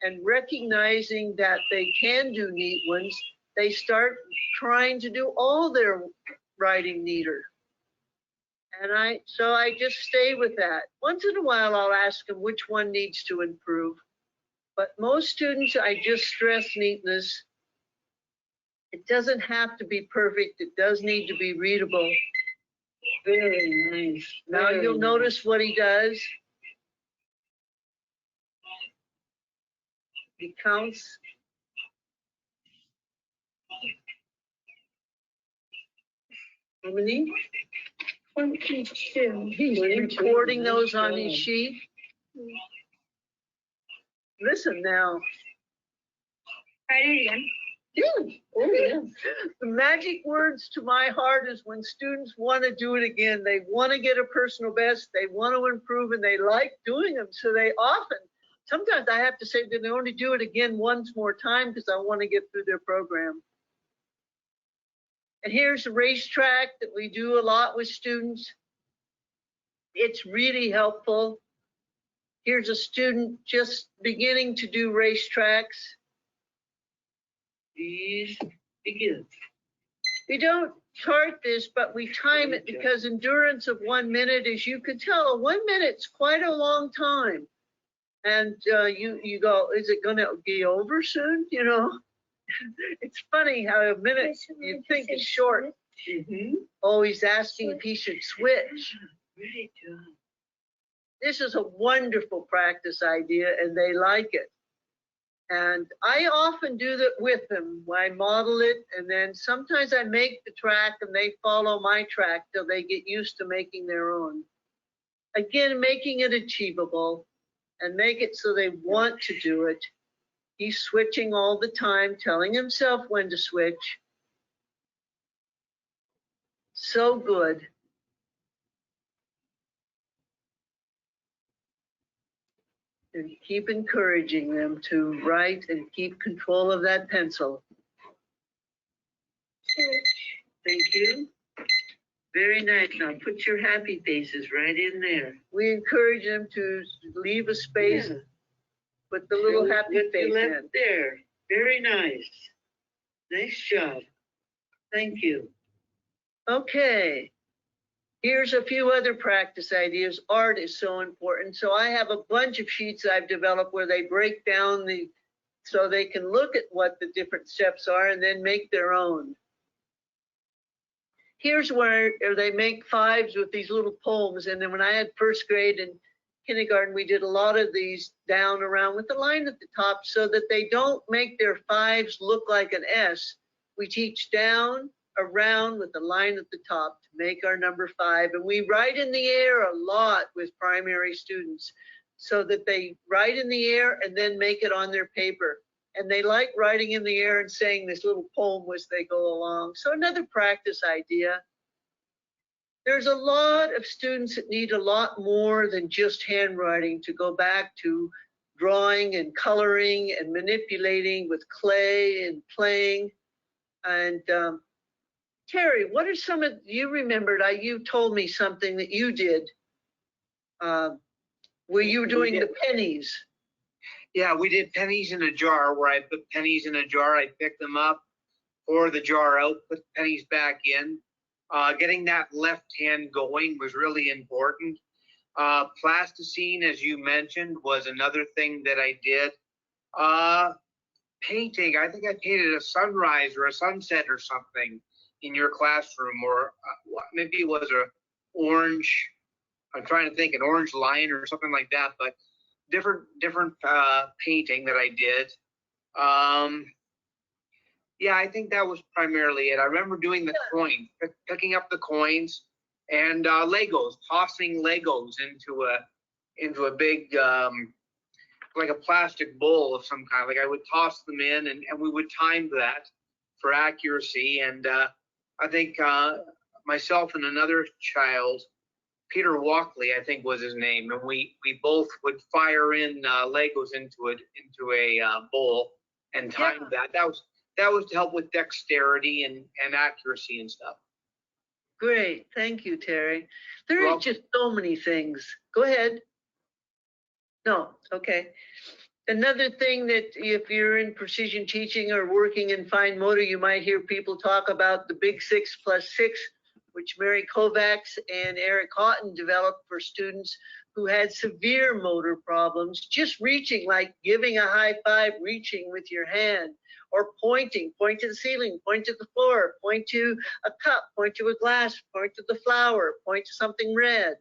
and recognizing that they can do neat ones, they start trying to do all their writing neater. And so I just stay with that. Once in a while, I'll ask them which one needs to improve. But most students, I just stress neatness. It doesn't have to be perfect. It does need to be readable. Very nice. Now you'll notice what he does. He counts. How many? 22. He's recording those on his sheet. Listen now. Try it again. Oh, yeah. The magic words to my heart is when students want to do it again. They want to get a personal best. They want to improve, and they like doing them. So they often, sometimes I have to say that they only do it again once more time because I want to get through their program. And here's a racetrack that we do a lot with students. It's really helpful. Here's a student just beginning to do racetracks. Please begin. We don't chart this, but we time it because endurance of 1 minute, as you could tell, 1 minute's quite a long time. And you go, is it gonna be over soon? You know, it's funny how a minute you think is short. Always asking if he should switch. Very good. This is a wonderful practice idea and they like it. And I often do that with them. I model it and then sometimes I make the track and they follow my track till they get used to making their own. Again, making it achievable and make it so they want to do it. He's switching all the time, telling himself when to switch. So good. And keep encouraging them to write and keep control of that pencil. Thank you. Very nice. Now put your happy faces right in there. We encourage them to leave a space. Yeah. Put the little happy face in. There. Very nice. Nice job. Thank you. Okay. Here's a few other practice ideas. Art is so important. So I have a bunch of sheets I've developed where they break down so they can look at what the different steps are and then make their own. Here's where they make fives with these little poems. And then when I had first grade and kindergarten, we did a lot of these down around with the line at the top so that they don't make their fives look like an S. We teach down, around with the line at the top to make our number 5. And we write in the air a lot with primary students so that they write in the air and then make it on their paper. And they like writing in the air and saying this little poem as they go along. So another practice idea. There's a lot of students that need a lot more than just handwriting to go back to drawing and coloring and manipulating with clay and playing. And Terry, what are some of, you remembered, you told me something that you did. Were you doing the pennies? Yeah, we did pennies in a jar where I put pennies in a jar. I picked them up, pour the jar out, put pennies back in. Getting that left hand going was really important. Plasticine, as you mentioned, was another thing that I did. Painting, I think I painted a sunrise or a sunset or something in your classroom, or maybe it was a orange, I'm trying to think, an orange lion or something like that, but different painting that I did. Yeah, I think that was primarily it. I remember doing the coins, picking up the coins, and Legos, tossing Legos into a big, like a plastic bowl of some kind. Like I would toss them in, and we would time that for accuracy. And I think myself and another child, Peter Walkley, I think was his name, and we both would fire in Legos into a bowl and time that. That was to help with dexterity and accuracy and stuff. Great, thank you, Terry. There are just so many things. Go ahead. No, okay. Another thing that if you're in precision teaching or working in fine motor, you might hear people talk about the big 6+6, which Mary Kovacs and Eric Haughton developed for students who had severe motor problems, just reaching, like giving a high five, reaching with your hand, or pointing, point to the ceiling, point to the floor, point to a cup, point to a glass, point to the flower, point to something red.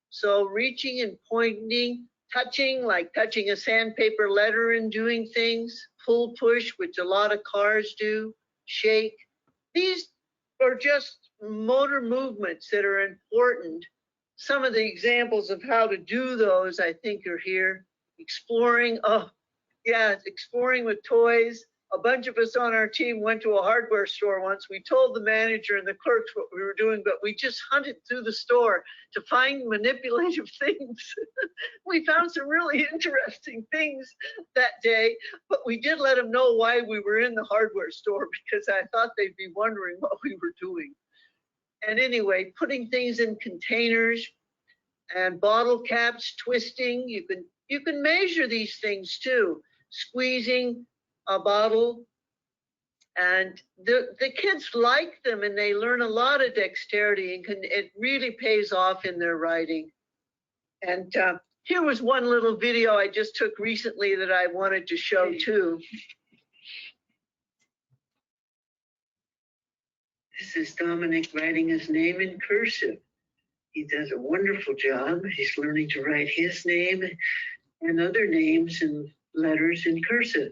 So reaching and pointing, touching, like touching a sandpaper letter and doing things, pull, push, which a lot of cars do, shake. These are just motor movements that are important. Some of the examples of how to do those, I think, are here. Exploring, exploring with toys. A bunch of us on our team went to a hardware store once. We told the manager and the clerks what we were doing, but we just hunted through the store to find manipulative things. We found some really interesting things that day, but we did let them know why we were in the hardware store, because I thought they'd be wondering what we were doing. And anyway, putting things in containers and bottle caps, twisting, you can measure these things too. Squeezing a bottle And the kids like them, and they learn a lot of dexterity, and it really pays off in their writing. And here was one little video I just took recently that I wanted to show too. This is Dominic writing his name in cursive. He does a wonderful job. He's learning to write his name and other names and letters in cursive.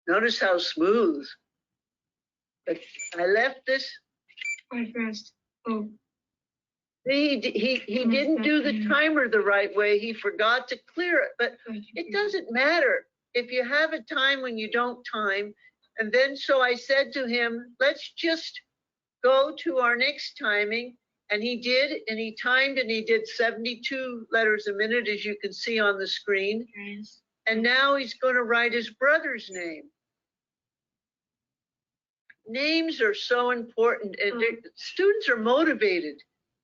Notice how smooth. But I left this. I pressed. Oh. He didn't do the timer the right way. He forgot to clear it, but it doesn't matter. If you have a time when you don't time, and then so I said to him, let's just go to our next timing. And he did, and he timed, and he did 72 letters a minute, as you can see on the screen. Yes. And now he's going to write his brother's name. Names are so important, and students are motivated.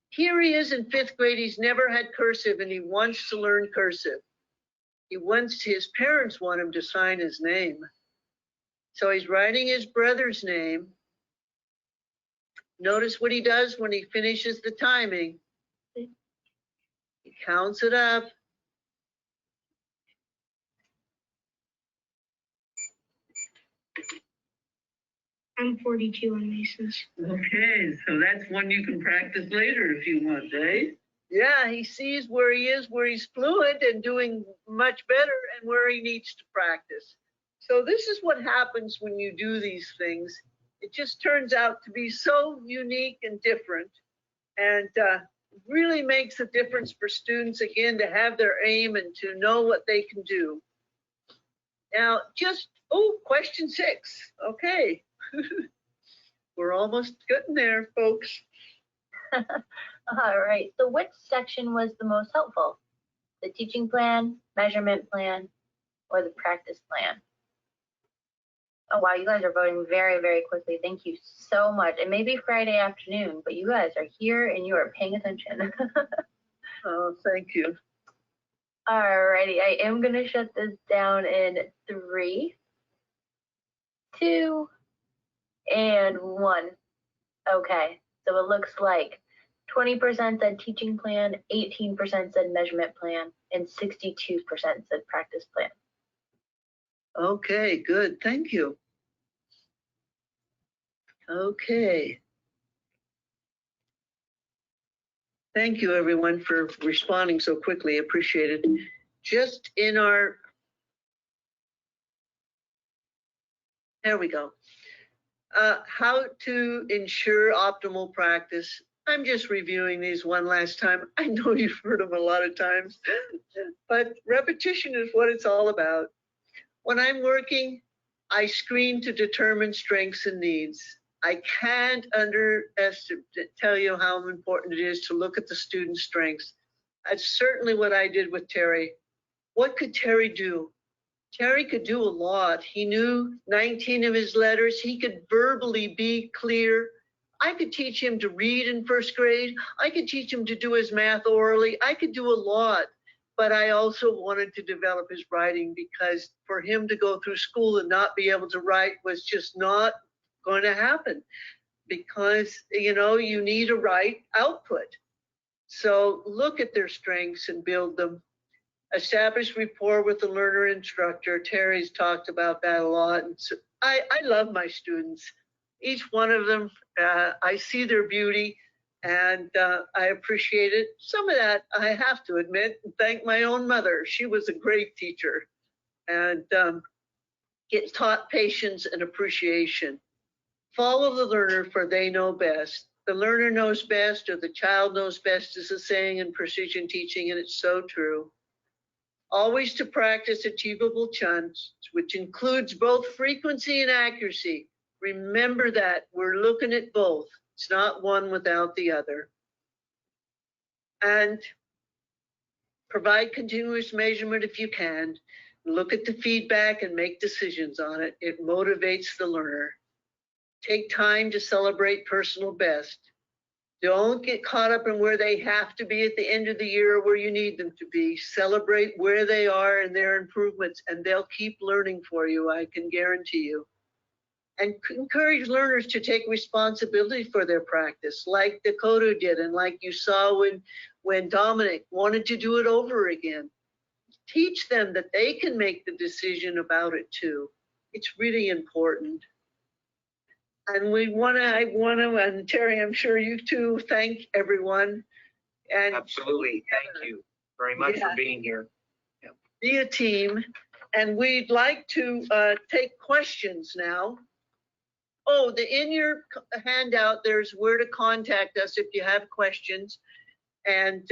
Here he is in 5th grade. He's never had cursive, and he wants to learn cursive. His parents want him to sign his name. So he's writing his brother's name. Notice what he does when he finishes the timing. He counts it up. I'm 42 on Mason's. Okay, so that's one you can practice later if you want, eh? Yeah, he sees where he is, where he's fluent and doing much better, and where he needs to practice. So this is what happens when you do these things. It just turns out to be so unique and different, and really makes a difference for students, again, to have their aim and to know what they can do. Now, question 6. Okay. We're almost getting there, folks. All right, so which section was the most helpful? The teaching plan, measurement plan, or the practice plan? Oh, wow, you guys are voting very, very quickly. Thank you so much. It may be Friday afternoon, but you guys are here and you are paying attention. Oh, thank you. All righty, I am going to shut this down in 3, 2, and 1. Okay, so it looks like 20% said teaching plan, 18% said measurement plan, and 62% said practice plan. Okay, good. Thank you. Okay. Thank you, everyone, for responding so quickly. Appreciate it. Just in our, there we go. How to ensure optimal practice. I'm just reviewing these one last time. I know you've heard them a lot of times, but repetition is what it's all about. When I'm working, I screen to determine strengths and needs. I can't tell you how important it is to look at the student's strengths. That's certainly what I did with Terry. What could Terry do? Terry could do a lot. He knew 19 of his letters. He could verbally be clear. I could teach him to read in 1st grade. I could teach him to do his math orally. I could do a lot. But I also wanted to develop his writing, because for him to go through school and not be able to write was just not going to happen, because, you know, you need a right output. So look at their strengths and build them. Establish rapport with the learner instructor. Terry's talked about that a lot. And so I love my students. Each one of them, I see their beauty, and I appreciate it. Some of that I have to admit, and thank my own mother. She was a great teacher, and get taught patience and appreciation. Follow the learner, for they know best. The learner knows best, or the child knows best, is a saying in precision teaching, and it's so true. Always to practice achievable chunks, which includes both frequency and accuracy. Remember that we're looking at both. It's not one without the other. And provide continuous measurement if you can. Look at the feedback and make decisions on it. It motivates the learner. Take time to celebrate personal best. Don't get caught up in where they have to be at the end of the year or where you need them to be. Celebrate where they are and their improvements, and they'll keep learning for you, I can guarantee you. and encourage learners to take responsibility for their practice, like Dakota did, and like you saw when Dominic wanted to do it over again. Teach them that they can make the decision about it too. It's really important. And and Terry, I'm sure you too, thank everyone. And Absolutely. Thank you very much for being here. be a team. And we'd like to take questions now. Oh, in your handout, there's where to contact us if you have questions. And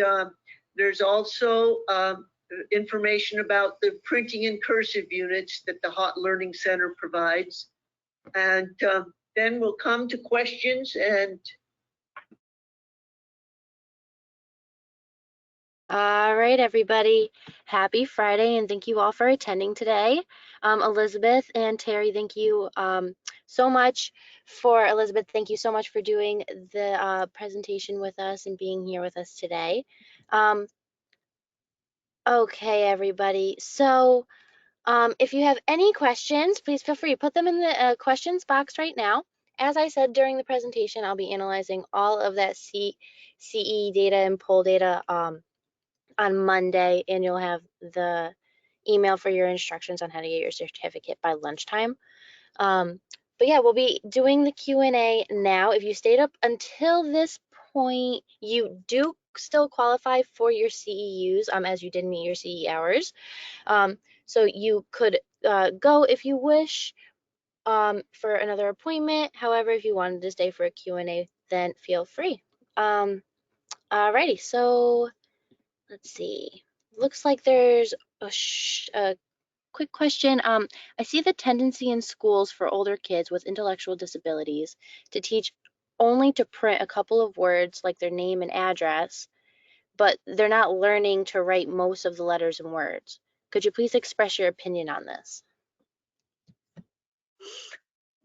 there's also information about the printing and cursive units that the Haughton Learning Center provides. And then we'll come to questions. And all right, everybody. Happy Friday, and thank you all for attending today. Elizabeth and Terry, thank you so much Elizabeth, thank you so much for doing the presentation with us and being here with us today. Okay, everybody. So if you have any questions, please feel free to put them in the questions box right now. As I said during the presentation, I'll be analyzing all of that CE data and poll data on Monday, and you'll have the email for your instructions on how to get your certificate by lunchtime. But yeah, we'll be doing the Q&A now. If you stayed up until this point, you do still qualify for your CEUs as you did meet your CE hours. So you could go if you wish for another appointment. However, if you wanted to stay for a Q&A, then feel free. Alrighty, so let's see. Looks like there's a quick question. I see the tendency in schools for older kids with intellectual disabilities to teach only to print a couple of words like their name and address, but they're not learning to write most of the letters and words. Could you please express your opinion on this?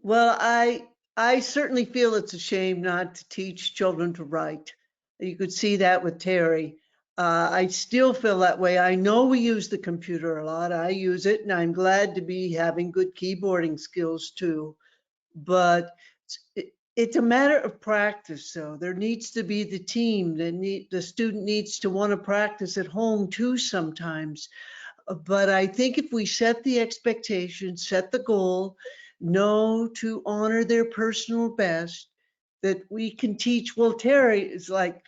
well, I certainly feel it's a shame not to teach children to write. You could see that with Terry. I still feel that way. I know we use the computer a lot. I use it, and I'm glad to be having good keyboarding skills too. But it's a matter of practice. So there needs to be the team. The student needs to want to practice at home too sometimes. But I think if we set the expectation, set the goal, know to honor their personal best, that we can teach. Well, Terry is like,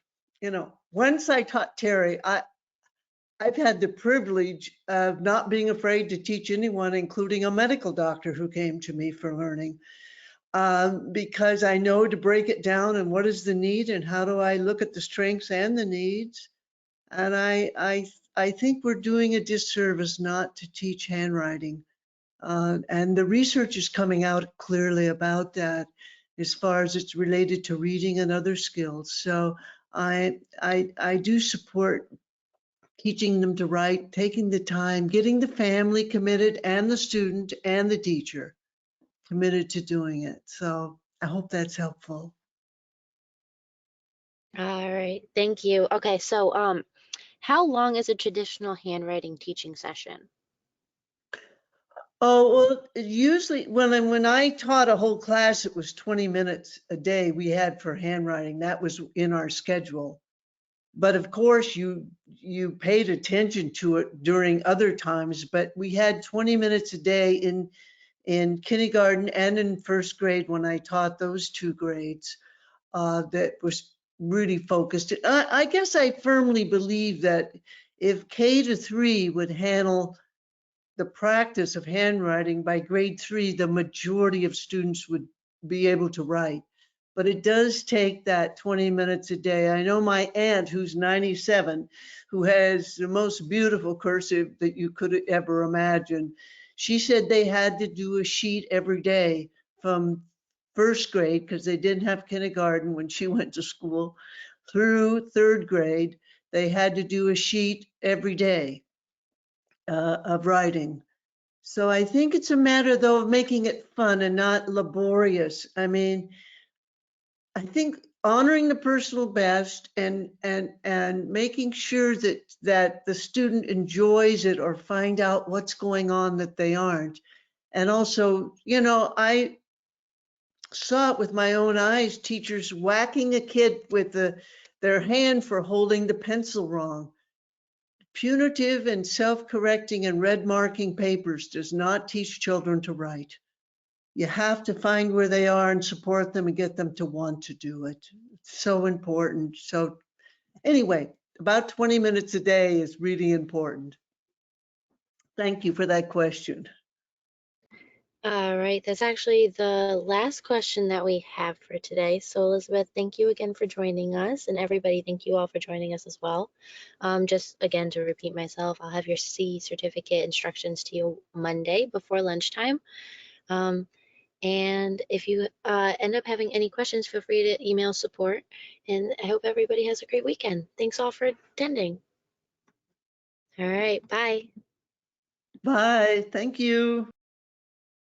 once I taught Terry, I've had the privilege of not being afraid to teach anyone, including a medical doctor who came to me for learning, because I know to break it down and what is the need and how do I look at the strengths and the needs. And I think we're doing a disservice not to teach handwriting. And the research is coming out clearly about that as far as it's related to reading and other skills. So I do support teaching them to write, taking the time, getting the family committed and the student and the teacher committed to doing it. So I hope that's helpful. All right, thank you. Okay, so how long is a traditional handwriting teaching session? Oh, well, usually when I taught a whole class, it was 20 minutes a day we had for handwriting. That was in our schedule. But of course, you paid attention to it during other times. But we had 20 minutes a day in kindergarten and in first grade when I taught those two grades. That was really focused. I guess I firmly believe that if K-3 would handle the practice of handwriting, by grade 3, the majority of students would be able to write. But it does take that 20 minutes a day. I know my aunt, who's 97, who has the most beautiful cursive that you could ever imagine. She said they had to do a sheet every day from first grade, because they didn't have kindergarten when she went to school, through third grade. They had to do a sheet every day of writing. So I think it's a matter, though, of making it fun and not laborious. I mean, I think honoring the personal best and making sure that the student enjoys it or find out what's going on that they aren't. And also, saw it with my own eyes, teachers whacking a kid with their hand for holding the pencil wrong. Punitive and self-correcting and red marking papers does not teach children to write. You have to find where they are and support them and get them to want to do it. It's so important. So anyway, about 20 minutes a day is really important. Thank you for that question. All right, that's actually the last question that we have for today. So Elizabeth, thank you again for joining us, and everybody, thank you all for joining us as well. Just again, to repeat myself, I'll have your C certificate instructions to you Monday before lunchtime. And if you end up having any questions, feel free to email support. And I hope everybody has a great weekend. Thanks all for attending. All right, bye. Bye. Thank you.